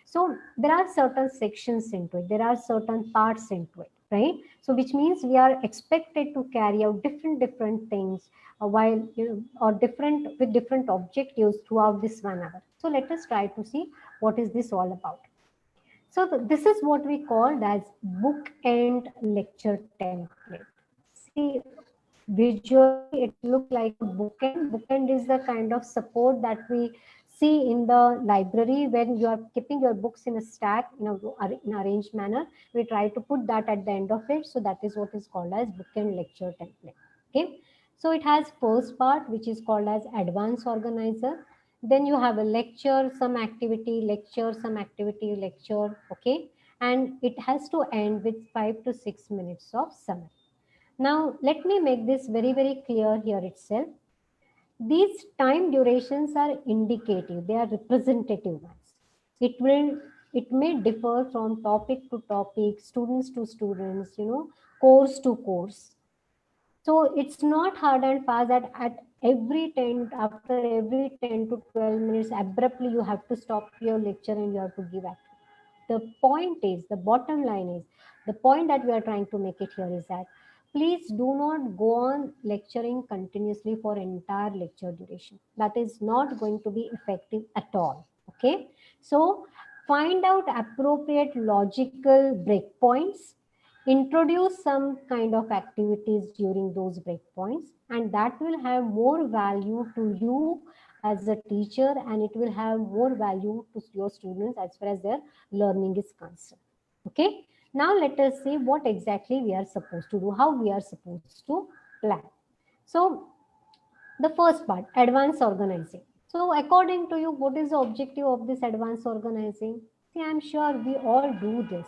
So there are certain sections into it. There are certain parts into it, right? So which means we are expected to carry out different things while or different with different objectives throughout this 1 hour. So let us try to see what is this all about. So this is what we called as bookend lecture template. See, visually it looks like a bookend. Bookend is the kind of support that we see in the library when you are keeping your books in a stack in an arranged manner. We try to put that at the end of it. So that is what is called as bookend lecture template. Okay. So it has first part, which is called as advanced organizer. Then you have a lecture, some activity, lecture, some activity, lecture. Okay. And it has to end with 5 to 6 minutes of summary. Now, let me make this very clear here itself. These time durations are indicative, they are representative ones. It may differ from topic to topic, students to students, course to course. So it's not hard and fast that after every 10 to 12 minutes, abruptly you have to stop your lecture and you have to give activity. The bottom line is, the point that we are trying to make it here is that please do not go on lecturing continuously for entire lecture duration. That is not going to be effective at all. Okay. So find out appropriate logical breakpoints, introduce some kind of activities during those breakpoints, and that will have more value to you as a teacher, and it will have more value to your students as far as their learning is concerned. Okay. Now let us see what exactly we are supposed to do, how we are supposed to plan. So the first part, advanced organizing. So according to you, what is the objective of this advanced organizing? See, I'm sure we all do this.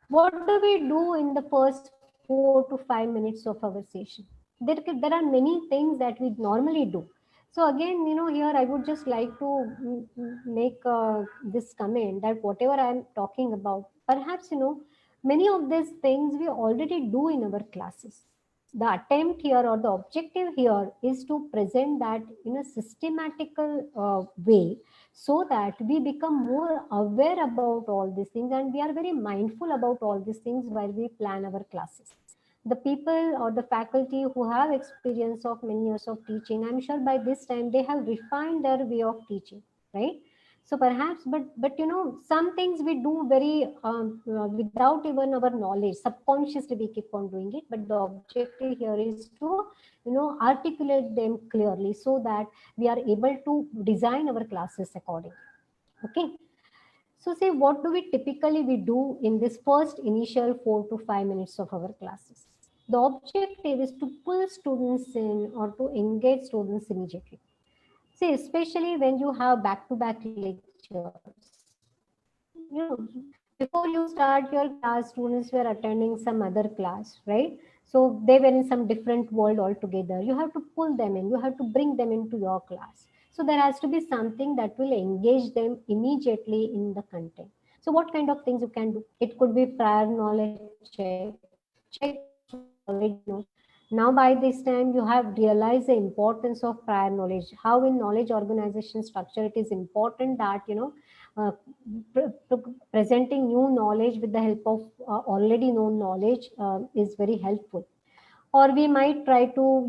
What do we do in the first 4 to 5 minutes of our session? There are many things that we normally do. So again, here I would just like to make this comment that whatever I'm talking about, perhaps, many of these things we already do in our classes. The attempt here or the objective here is to present that in a systematical way, so that we become more aware about all these things and we are very mindful about all these things while we plan our classes. The people or the faculty who have experience of many years of teaching, I'm sure by this time they have refined their way of teaching, right? So perhaps, but some things we do very without even our knowledge, subconsciously we keep on doing it. But the objective here is to articulate them clearly so that we are able to design our classes accordingly. Okay. So say, what do we typically do in this first initial 4 to 5 minutes of our classes? The objective is to pull students in or to engage students immediately. See, especially when you have back-to-back lectures, before you start your class, students were attending some other class, right? So they were in some different world altogether. You have to pull them in, you have to bring them into your class. So there has to be something that will engage them immediately in the content. So what kind of things you can do? It could be prior knowledge check, check already know. Now by this time you have realized the importance of prior knowledge, how in knowledge organization structure it is important that uh, presenting new knowledge with the help of already known knowledge is very helpful. Or we might try to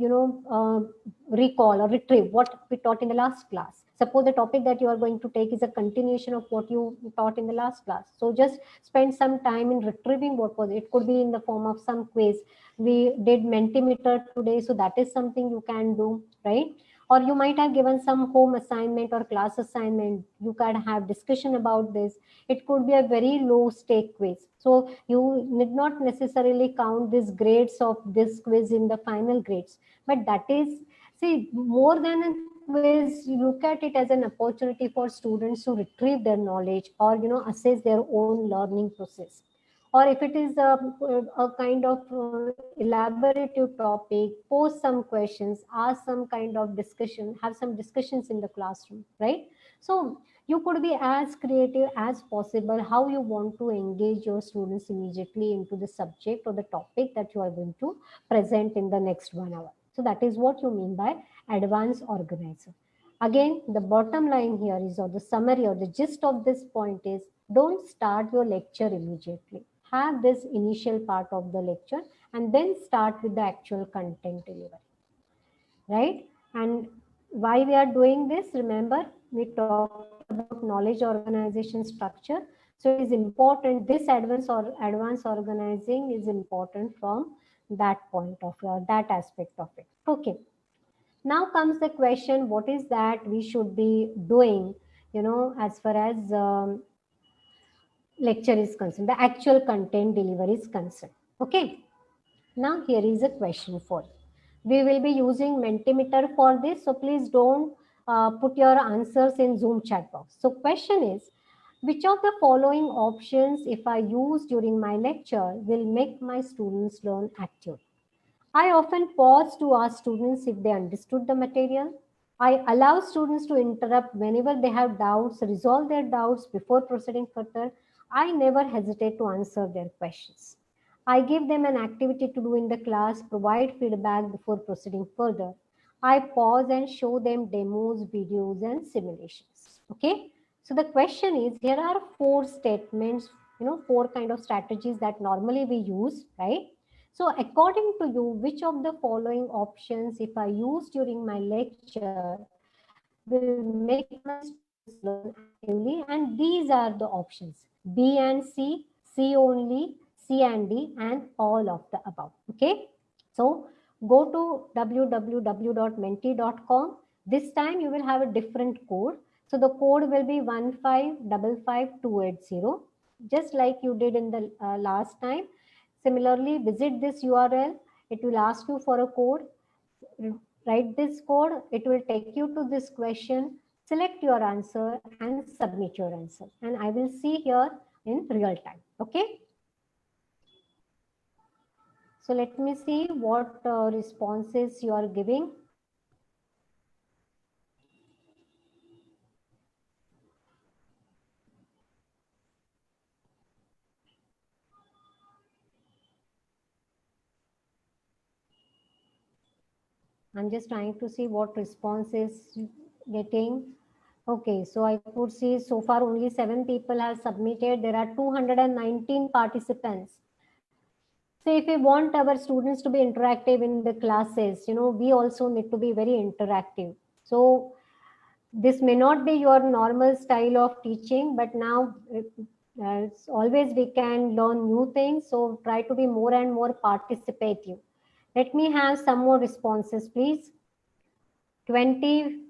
recall or retrieve what we taught in the last class. Suppose the topic that you are going to take is a continuation of what you taught in the last class, so just spend some time in retrieving what was it. It could be in the form of some quiz. We did Mentimeter today, so that is something you can do, right? Or you might have given some home assignment or class assignment, you can have discussion about this. It could be a very low stake quiz, so you need not necessarily count these grades of this quiz in the final grades. But that is, see, more than a quiz, you look at it as an opportunity for students to retrieve their knowledge or assess their own learning process. Or if it is a kind of elaborative topic, pose some questions, ask some kind of discussion, have some discussions in the classroom, right? So you could be as creative as possible how you want to engage your students immediately into the subject or the topic that you are going to present in the next 1 hour. So that is what you mean by advanced organizer. Again, the bottom line here is, or the summary or the gist of this point is, don't start your lecture immediately. Have this initial part of the lecture and then start with the actual content delivery, right? And why we are doing this, remember, we talked about knowledge organization structure. So it is important, this advanced organizing is important from that point of view, or that aspect of it. Okay. Now comes the question, what is that we should be doing, as far as lecture is concerned, the actual content delivery is concerned. Okay. Now here is a question for you. We will be using Mentimeter for this, so please don't put your answers in Zoom chat box. So question is, which of the following options, if I use during my lecture, will make my students learn actively? I often pause to ask students if they understood the material. I allow students to interrupt whenever they have doubts, resolve their doubts before proceeding further. I never hesitate to answer their questions. I give them an activity to do in the class, provide feedback before proceeding further. I pause and show them demos, videos, and simulations. Okay. So the question is, here are 4 statements, 4 kind of strategies that normally we use, right? So according to you, which of the following options, if I use during my lecture, will make my students learn actively? And these are the options: B and C, C only, C and D, and all of the above. Okay. So go to www.menti.com. This time you will have a different code. So the code will be 1555280, just like you did in the last time. Similarly, visit this URL. It will ask you for a code. Write this code. It will take you to this question. Select your answer and submit your answer. And I will see here in real time. Okay. So let me see what responses you are giving. I'm just trying to see what responses getting. Okay, so I could see so far only 7 people have submitted. There are 219 participants. So if we want our students to be interactive in the classes, we also need to be very interactive. So This may not be your normal style of teaching, but now it's always we can learn new things. So try to be more and more participative. Let me have some more responses, please. 20.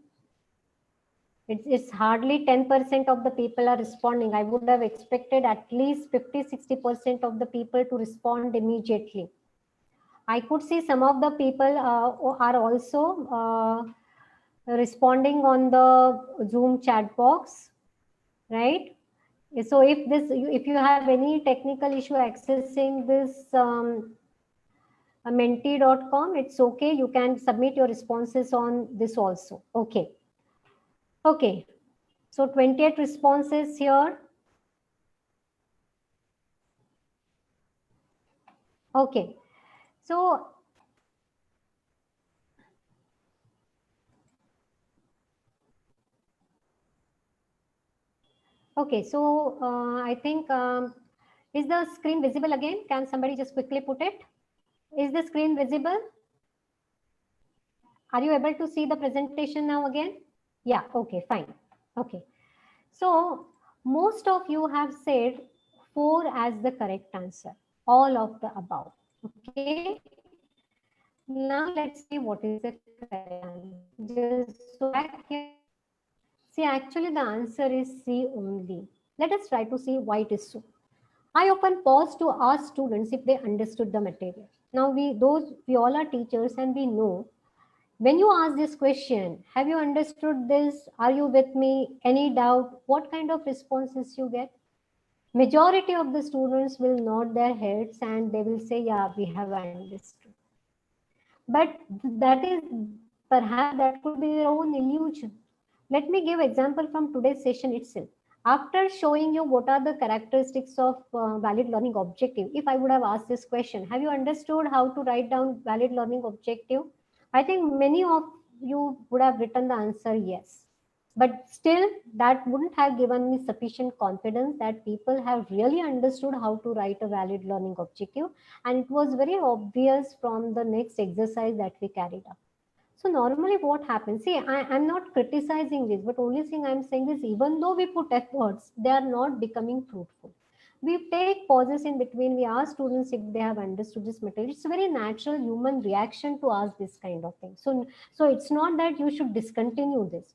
It's hardly 10% of the people are responding. I would have expected at least 50-60% of the people to respond immediately. I could see some of the people are also responding on the Zoom chat box, right? So if you have any technical issue accessing this menti.com, it's okay. You can submit your responses on this also. Okay. Okay. So 28 responses here. Okay. So okay, so I think is the screen visible again? Can somebody just quickly put it? Is the screen visible? Are you able to see the presentation now again? Yeah, okay, fine. Okay. So most of you have said 4 as the correct answer, all of the above. Okay. Now let's see what is the correct answer. Just so back here. See, actually the answer is C only. Let us try to see why it is so. I often pause to ask students if they understood the material. Now we all are teachers and we know when you ask this question, have you understood this? Are you with me? Any doubt? What kind of responses you get? Majority of the students will nod their heads and they will say, yeah, we have understood. But that is perhaps that could be their own illusion. Let me give example from today's session itself. After showing you what are the characteristics of valid learning objective, if I would have asked this question, have you understood how to write down valid learning objective? I think many of you would have written the answer yes. But still, that wouldn't have given me sufficient confidence that people have really understood how to write a valid learning objective. And it was very obvious from the next exercise that we carried out. So normally what happens, see, I'm not criticizing this, but only thing I'm saying is even though we put efforts, they are not becoming fruitful. We take pauses in between, we ask students if they have understood this material. It's a very natural human reaction to ask this kind of thing. So it's not that you should discontinue this.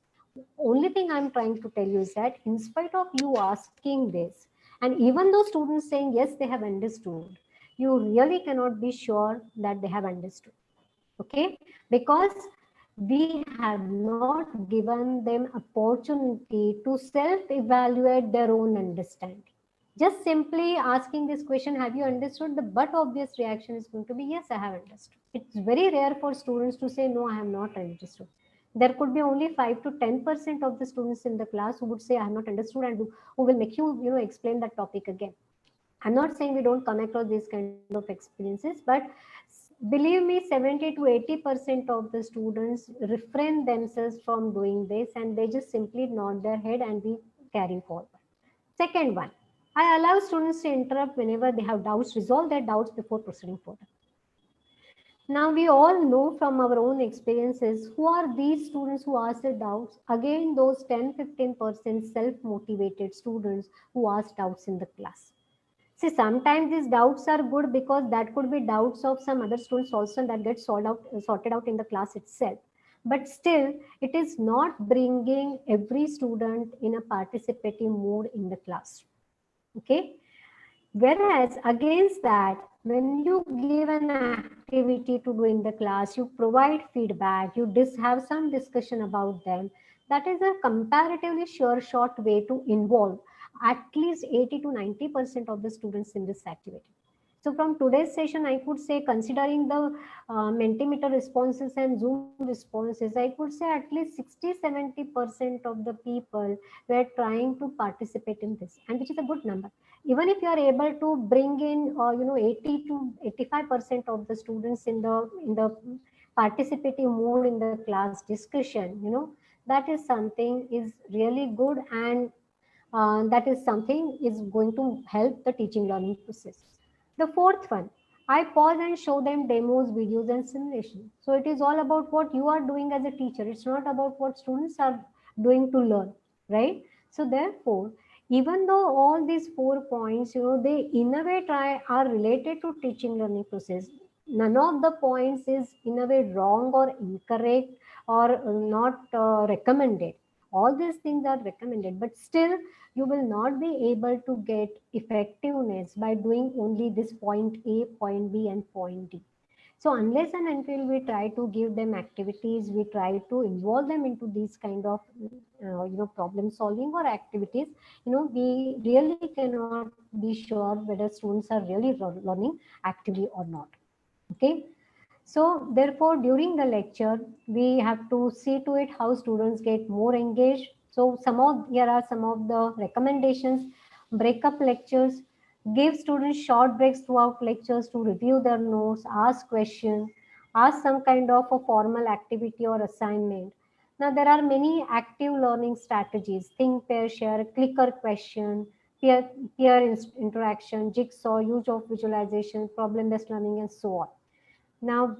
Only thing I'm trying to tell you is that in spite of you asking this, and even though students saying yes, they have understood, you really cannot be sure that they have understood. Okay, because we have not given them opportunity to self-evaluate their own understanding. Just simply asking this question, have you understood? The but obvious reaction is going to be yes, I have understood. It's very rare for students to say no, I have not understood. There could be only 5 to 10% of the students in the class who would say I have not understood and who will make you explain that topic again. I'm not saying we don't come across these kind of experiences, but believe me, 70 to 80% of the students refrain themselves from doing this and they just simply nod their head and we carry forward. Second one, I allow students to interrupt whenever they have doubts, resolve their doubts before proceeding further. Now we all know from our own experiences who are these students who ask their doubts. Again, those 10-15% self-motivated students who ask doubts in the class. See, sometimes these doubts are good because that could be doubts of some other students also that get sorted out in the class itself. But still, it is not bringing every student in a participative mood in the class. Okay. Whereas against that, when you give an activity to do in the class, you provide feedback, you have some discussion about them, that is a comparatively sure short way to involve at least 80 to 90% of the students in this activity. So from today's session, I could say, considering the Mentimeter responses and Zoom responses, I could say at least 60-70% of the people were trying to participate in this, and which is a good number. Even if you are able to bring in 80 to 85% of the students in the participative mode in the class discussion, that is something is really good, and that is something is going to help the teaching learning process. The fourth one, I pause and show them demos, videos, and simulation. So it is all about what you are doing as a teacher. It's not about what students are doing to learn, right? So therefore, even though all these 4 points, they in a way are related to teaching learning process, none of the points is in a way wrong or incorrect or not recommended. All these things are recommended, but still you will not be able to get effectiveness by doing only this point A, point B, and point D. So unless and until we try to give them activities, we try to involve them into these kind of problem solving or activities, we really cannot be sure whether students are really learning actively or not. Okay. So therefore, during the lecture, we have to see to it how students get more engaged. So here are some of the recommendations. Breakup lectures, give students short breaks throughout lectures to review their notes, ask questions, ask some kind of a formal activity or assignment. Now there are many active learning strategies: think, pair, share, clicker question, peer interaction, jigsaw, use of visualization, problem-based learning, and so on. Now,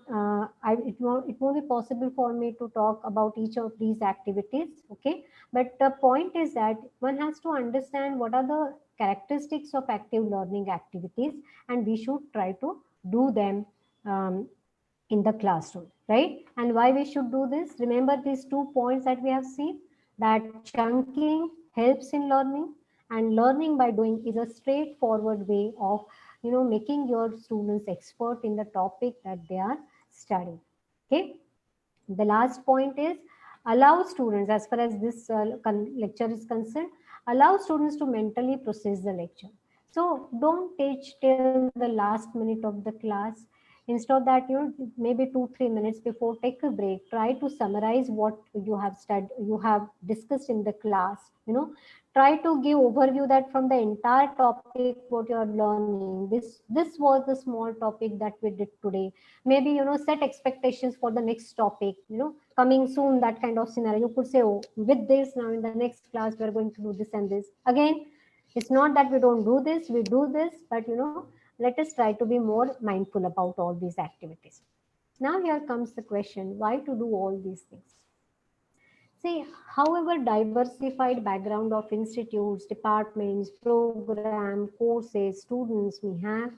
it won't be possible for me to talk about each of these activities, okay? But the point is that one has to understand what are the characteristics of active learning activities, and we should try to do them in the classroom, right? And why we should do this? Remember these 2 points that we have seen, that chunking helps in learning, and learning by doing is a straightforward way of making your students expert in the topic that they are studying. Okay. The last point is allow students, as far as this lecture is concerned, allow students to mentally process the lecture. So don't teach till the last minute of the class. Instead of that, maybe 2-3 minutes before, take a break. Try to summarize what you have studied, you have discussed in the class. Try to give overview that from the entire topic what you are learning. This was the small topic that we did today. Maybe set expectations for the next topic. Coming soon, that kind of scenario. You could say, oh, with this now in the next class we are going to do this and this. Again, it's not that we don't do this, we do this, but let us try to be more mindful about all these activities. Now here comes the question, why to do all these things? See, however diversified background of institutes, departments, program, courses, students may have,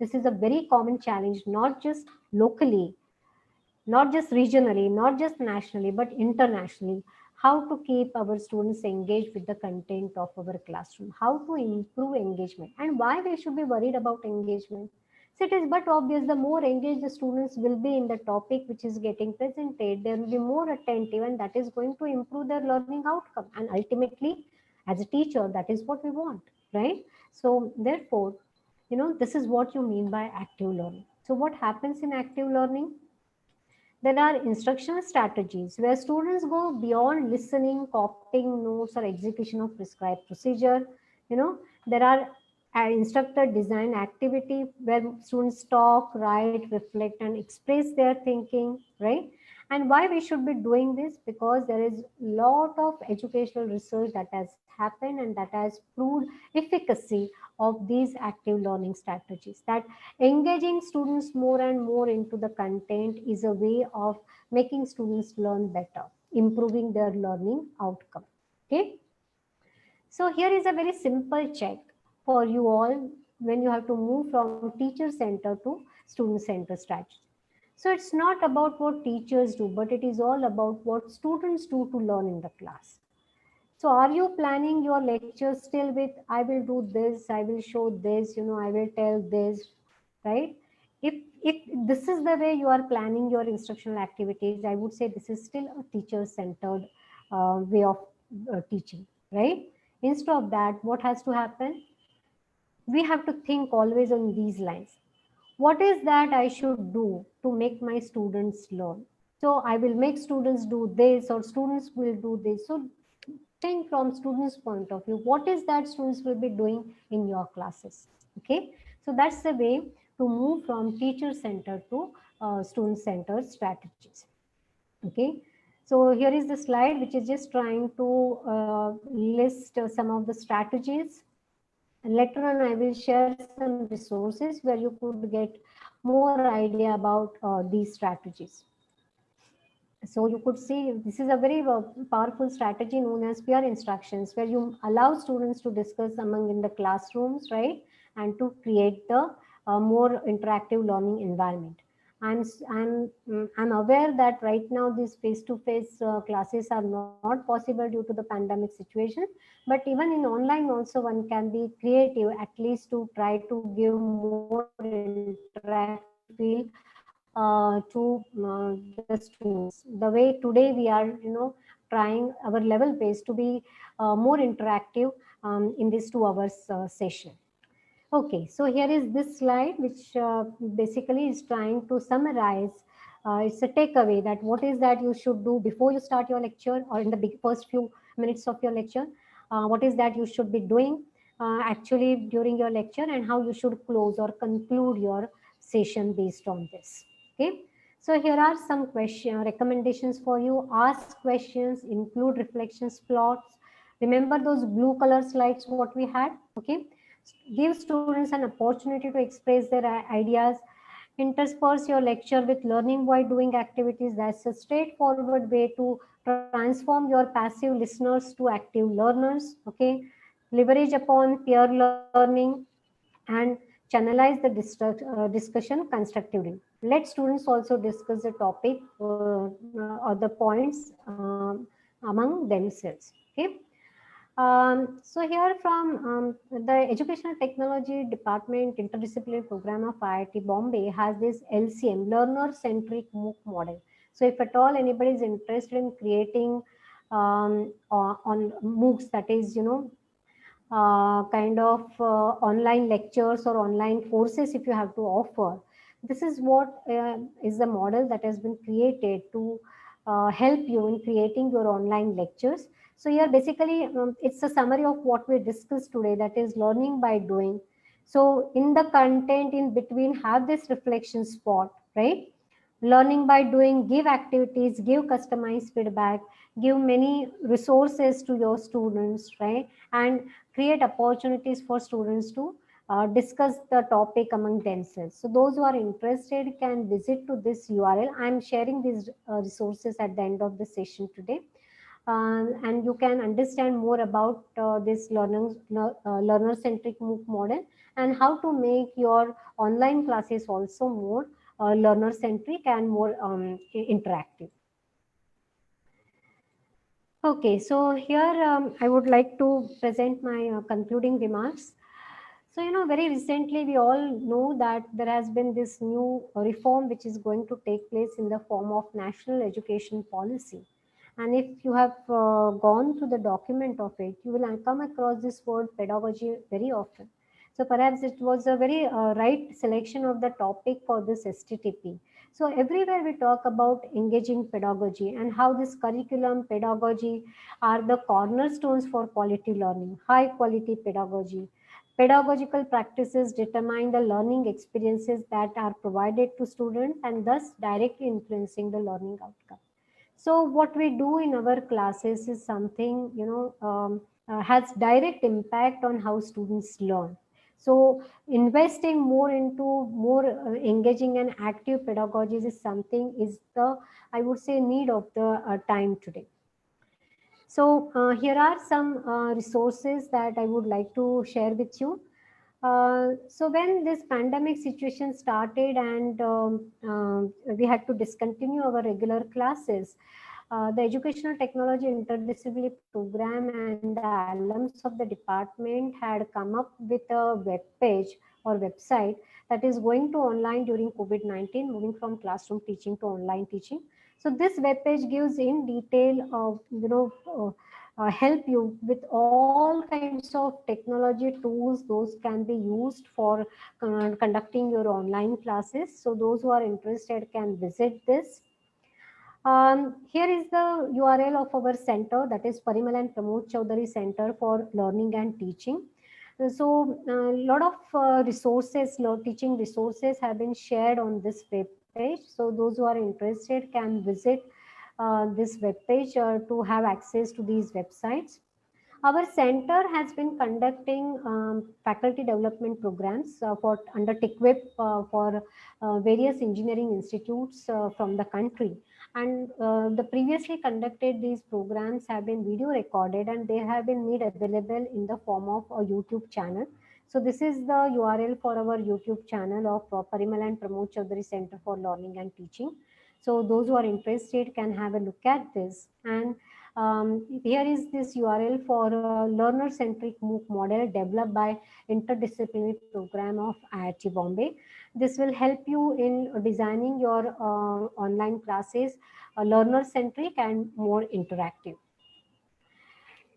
this is a very common challenge, not just locally, not just regionally, not just nationally, but internationally. How to keep our students engaged with the content of our classroom, how to improve engagement, and why we should be worried about engagement. So it is but obvious, the more engaged the students will be in the topic which is getting presented, they will be more attentive, and that is going to improve their learning outcome. And ultimately, as a teacher, that is what we want, right? So therefore, this is what you mean by active learning. So what happens in active learning? There are instructional strategies where students go beyond listening, copying notes, or execution of prescribed procedure. There are instructor design activity where students talk, write, reflect, and express their thinking, right? And why we should be doing this? Because there is a lot of educational research that has happened and that has proved efficacy of these active learning strategies, that engaging students more and more into the content is a way of making students learn better, improving their learning outcome. Okay. So here is a very simple check for you all when you have to move from teacher center to student center strategy. So it's not about what teachers do, but it is all about what students do to learn in the class. So are you planning your lectures still with, I will do this, I will show this, I will tell this, right? If this is the way you are planning your instructional activities, I would say this is still a teacher-centered way of teaching, right? Instead of that, what has to happen? We have to think always on these lines. What is that I should do to make my students learn? So I will make students do this, or students will do this. So think from students' point of view. What is that students will be doing in your classes? Okay. So that's the way to move from teacher-centered to student-centered strategies. Okay. So here is the slide which is just trying to list some of the strategies. And later on, I will share some resources where you could get more idea about these strategies. So you could see this is a very powerful strategy known as peer instructions, where you allow students to discuss among in the classrooms, right, and to create the more interactive learning environment. I'm aware that right now these face-to-face classes are not possible due to the pandemic situation, but even in online also one can be creative, at least to try to give more interactive feel to the students. The way today we are, trying our level base to be more interactive in this 2 hours session. Okay, so here is this slide, which basically is trying to summarize. It's a takeaway that what is that you should do before you start your lecture or in the first few minutes of your lecture. What is that you should be doing actually during your lecture, and how you should close or conclude your session based on this. Okay, so here are some recommendations for you. Ask questions, include reflections plots. Remember those blue color slides what we had? Okay, give students an opportunity to express their ideas. Intersperse your lecture with learning by doing activities. That's a straightforward way to transform your passive listeners to active learners. Okay, leverage upon peer learning and channelize the discussion constructively. Let students also discuss the topic or the points among themselves. Okay. So here from the Educational Technology Department Interdisciplinary Program of IIT Bombay has this LCM, Learner-Centric MOOC model. So if at all anybody is interested in creating on MOOCs, that is, kind of online lectures or online courses if you have to offer, this is what is the model that has been created to help you in creating your online lectures. So here basically it's a summary of what we discussed today, that is learning by doing. So in the content in between have this reflection spot, right? Learning by doing, give activities, give customized feedback, give many resources to your students, right? And create opportunities for students to discuss the topic among themselves. So those who are interested can visit to this URL. I'm sharing these resources at the end of the session today. And you can understand more about this learner-centric MOOC model and how to make your online classes also more learner-centric and more interactive. Okay, so here I would like to present my concluding remarks. So, very recently we all know that there has been this new reform which is going to take place in the form of national education policy. And if you have gone through the document of it, you will come across this word pedagogy very often. So perhaps it was a very right selection of the topic for this STTP. So everywhere we talk about engaging pedagogy and how this curriculum pedagogy are the cornerstones for quality learning, high quality pedagogy. Pedagogical practices determine the learning experiences that are provided to students and thus directly influencing the learning outcome. So what we do in our classes is something, has direct impact on how students learn. So investing more into more engaging and active pedagogies is something is the, I would say, need of the time today. So here are some resources that I would like to share with you. So when this pandemic situation started and we had to discontinue our regular classes, the Educational Technology Interdisciplinary Program and the alums of the department had come up with a web page or website that is going to online during COVID-19, moving from classroom teaching to online teaching. So this web page gives in detail help you with all kinds of technology tools. Those can be used for conducting your online classes. So those who are interested can visit this. Here is the URL of our center, that is Parimal and Pramod Chaudhary Center for Learning and Teaching. So a lot of resources, teaching resources have been shared on this web page. So those who are interested can visit this web page to have access to these websites. Our center has been conducting faculty development programs for under TechWeb for various engineering institutes from the country. And the previously conducted these programs have been video recorded and they have been made available in the form of a YouTube channel. So this is the URL for our YouTube channel of Parimal and Pramod Chaudhary Center for Learning and Teaching. So those who are interested can have a look at this. And here is this URL for a learner-centric MOOC model developed by interdisciplinary program of IIT Bombay. This will help you in designing your online classes learner-centric and more interactive.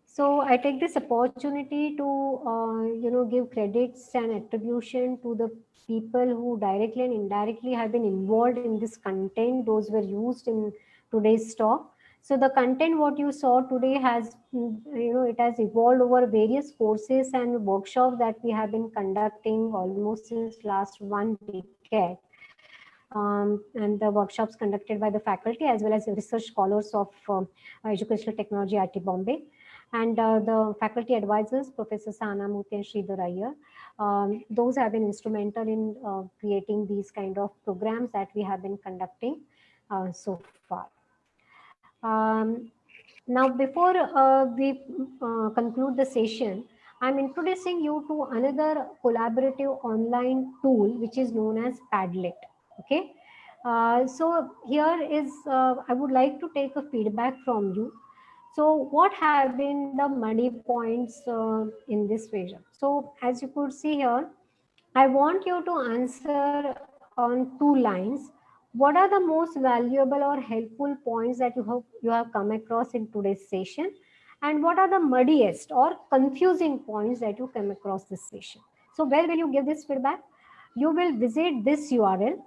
So I take this opportunity to, give credits and attribution to the people who directly and indirectly have been involved in this content. Those were used in today's talk. So the content what you saw today has, it has evolved over various courses and workshops that we have been conducting almost since last 1 decade. And the workshops conducted by the faculty as well as research scholars of Educational Technology IIT Bombay. And the faculty advisors, Professor Sahanamurthy and Sridhar Iyer, those have been instrumental in creating these kind of programs that we have been conducting so far. Now, before we conclude the session, I'm introducing you to another collaborative online tool, which is known as Padlet. Okay. So here is, I would like to take a feedback from you. So what have been the muddy points in this vision? So as you could see here, I want you to answer on 2 lines. What are the most valuable or helpful points that you have come across in today's session? And what are the muddiest or confusing points that you come across this session? So where will you give this feedback? You will visit this URL,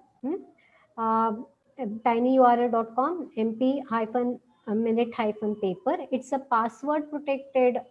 uh, tinyurl.com, mp-minute-paper. It's a password protected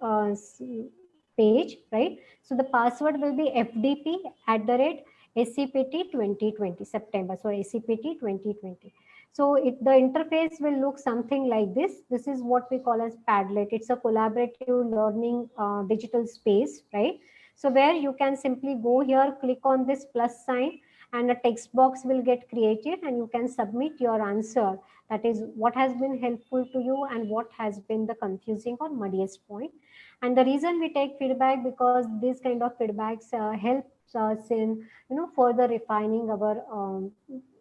page, right? So the password will be fdp@scpt 2020 September. So scpt 2020. So the interface will look something like this. This is what we call as Padlet. It's a collaborative learning digital space, right? So where you can simply go here, click on this plus sign, and a text box will get created and you can submit your answer. That is what has been helpful to you and what has been the confusing or muddiest point. And the reason we take feedback, because this kind of feedbacks helps us in further refining our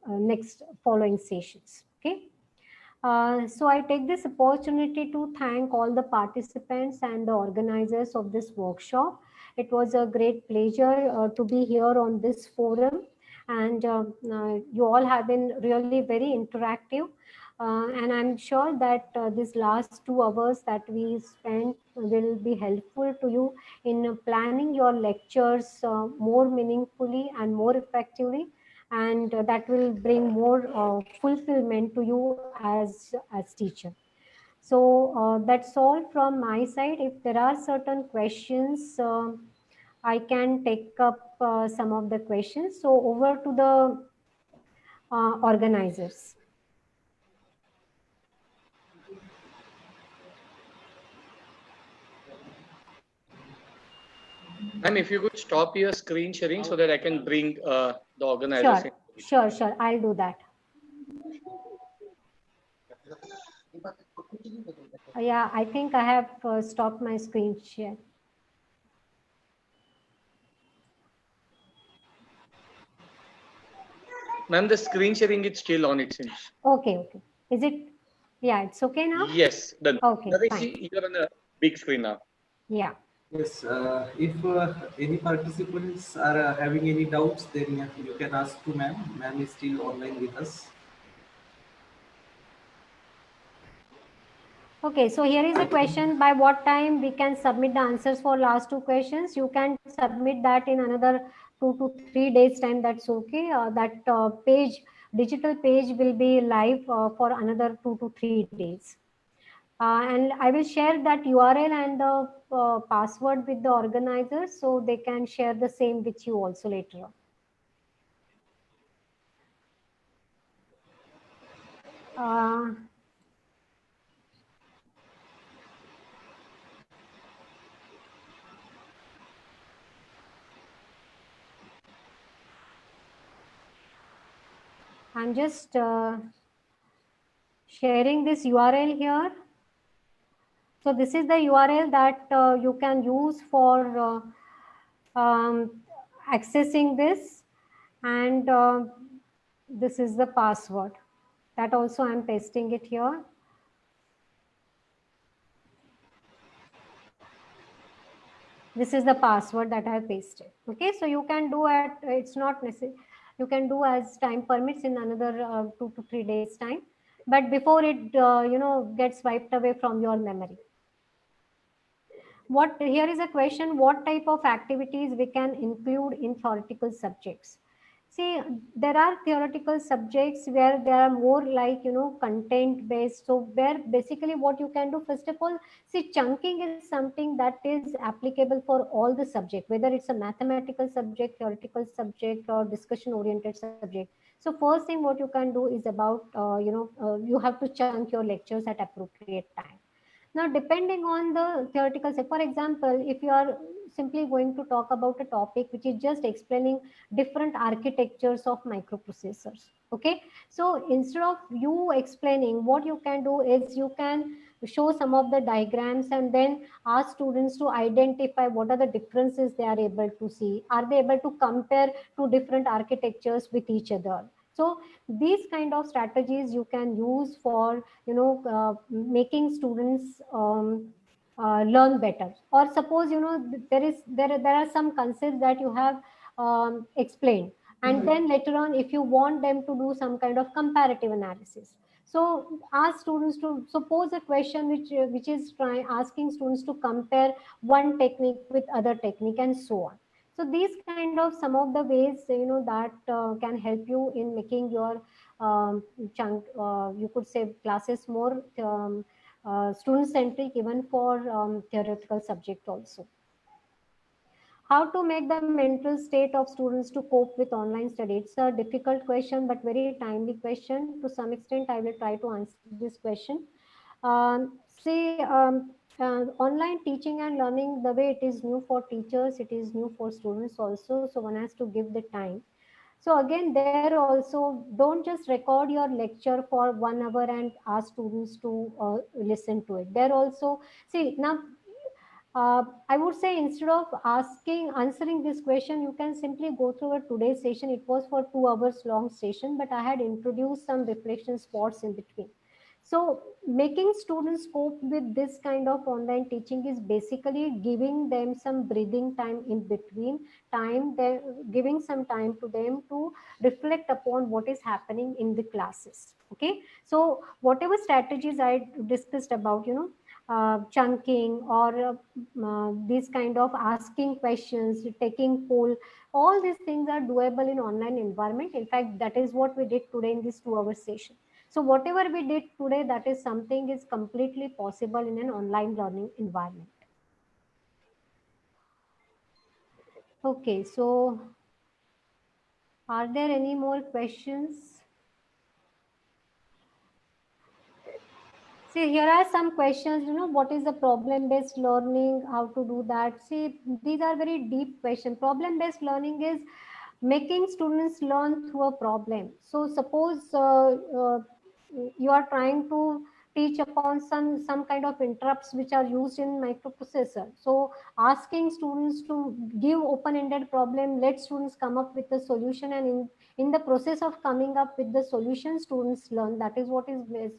next following sessions. Okay. So I take this opportunity to thank all the participants and the organizers of this workshop. It was a great pleasure to be here on this forum, and you all have been really very interactive. And I'm sure that these last 2 hours that we spent will be helpful to you in planning your lectures more meaningfully and more effectively, and that will bring more fulfillment to you as teacher. So that's all from my side. If there are certain questions, I can take up some of the questions. So over to the organizers. Ma'am, if you could stop your screen sharing so that I can bring the organizers in. Sure. I'll do that. Yeah, I think I have stopped my screen share. Ma'am, the screen sharing is still on, it seems. Okay. Is it? Yeah, it's okay now? Yes, done. Okay, fine. You're on a big screen now. Yeah. Yes, if any participants are having any doubts, then you can ask to ma'am. Ma'am is still online with us. Okay, so here is a question: by what time we can submit the answers for last 2 questions? You can submit that in another 2 to 3 days time. That's okay. That digital page will be live for another 2 to 3 days. And I will share that URL and the password with the organizers so they can share the same with you also later on. I'm just sharing this URL here. So this is the URL that you can use for accessing this, and this is the password. That also I'm pasting it here. This is the password that I have pasted. Okay, so you can do it. It's not necessary. You can do as time permits in another 2 to 3 days time. But before it, gets wiped away from your memory. Here is a question: what type of activities we can include in theoretical subjects? See, there are theoretical subjects where they are more like, content based. So where basically what you can do, first of all, see, chunking is something that is applicable for all the subject, whether it's a mathematical subject, theoretical subject, or discussion oriented subject. So first thing what you can do is about, you have to chunk your lectures at appropriate time. Now, depending on the theoretical, for example, if you are simply going to talk about a topic which is just explaining different architectures of microprocessors, okay? So instead of you explaining, what you can do is you can show some of the diagrams and then ask students to identify what are the differences they are able to see. Are they able to compare two different architectures with each other? So these kind of strategies you can use for making students learn better. Or suppose there are some concepts that you have explained, and then later on if you want them to do some kind of comparative analysis, so ask students to suppose a question which is asking students to compare one technique with other technique and so on. So these kind of some of the ways that can help you in making your chunk, you could say, classes more student centric, even for theoretical subject also. How to make the mental state of students to cope with online study? It's a difficult question, but very timely question. To some extent, I will try to answer this question. See, online teaching and learning, the way it is new for teachers, it is new for students also. So one has to give the time. So again, there also, don't just record your lecture for 1 hour and ask students to listen to it. There also, see, now I would say, instead of answering this question, you can simply go through a today's session. It was for 2 hours long session, but I had introduced some reflection spots in between. So making students cope with this kind of online teaching is basically giving them some breathing time in between time, giving some time to them to reflect upon what is happening in the classes. Okay, so whatever strategies I discussed about, chunking, or these kind of asking questions, taking poll, all these things are doable in online environment. In fact, that is what we did today in this 2 hour session. So whatever we did today, that is something is completely possible in an online learning environment. Okay, so are there any more questions? See, here are some questions, what is the problem-based learning, how to do that? See, these are very deep questions. Problem-based learning is making students learn through a problem. So suppose you are trying to teach upon some kind of interrupts which are used in microprocessor. So asking students to give open-ended problem, let students come up with the solution, and in the process of coming up with the solution, students learn. That is what is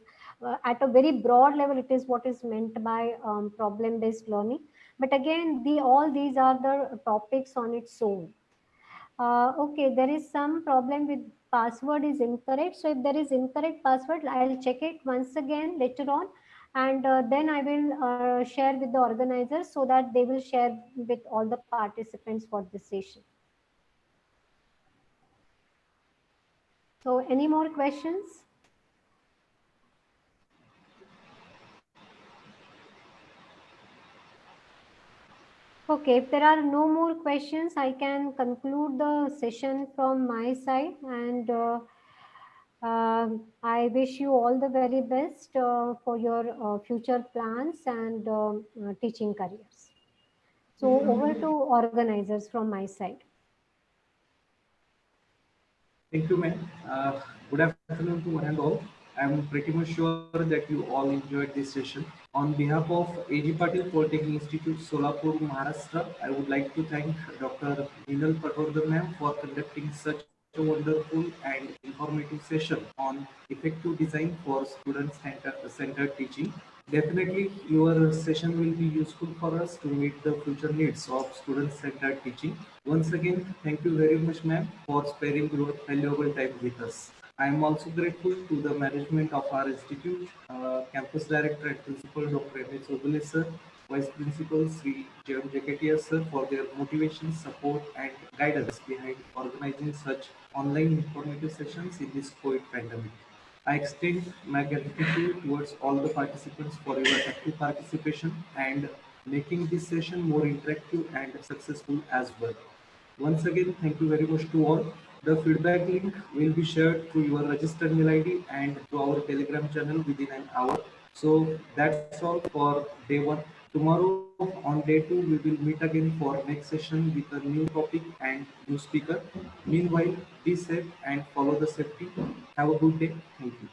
at a very broad level, it is what is meant by problem-based learning. But again, all these are the topics on its own. Okay, there is some problem with password is incorrect. So if there is incorrect password, I'll check it once again later on, and then I will share with the organizers so that they will share with all the participants for this session. So any more questions? Okay, if there are no more questions, I can conclude the session from my side, and I wish you all the very best for your future plans and teaching careers. So over to organizers from my side. Thank you, ma'am. Good afternoon to one and all. I'm pretty much sure that you all enjoyed this session. On behalf of A.G. Patil Polytechnic Institute, Solapur, Maharashtra, I would like to thank Dr. Meenal Patwardhan ma'am for conducting such a wonderful and informative session on effective design for student-centered teaching. Definitely, your session will be useful for us to meet the future needs of student-centered teaching. Once again, thank you very much, ma'am, for sparing your valuable time with us. I am also grateful to the management of our institute, campus director and principal Dr. M.H. Obule sir, vice principal Sri J.M. Jekatia sir for their motivation, support and guidance behind organizing such online informative sessions in this COVID pandemic. I extend my gratitude towards all the participants for your active participation and making this session more interactive and successful as well. Once again, thank you very much to all. The feedback link will be shared through your registered mail ID and to our Telegram channel within an hour. So that's all for day one. Tomorrow on day two, we will meet again for next session with a new topic and new speaker. Meanwhile, be safe and follow the safety. Have a good day. Thank you.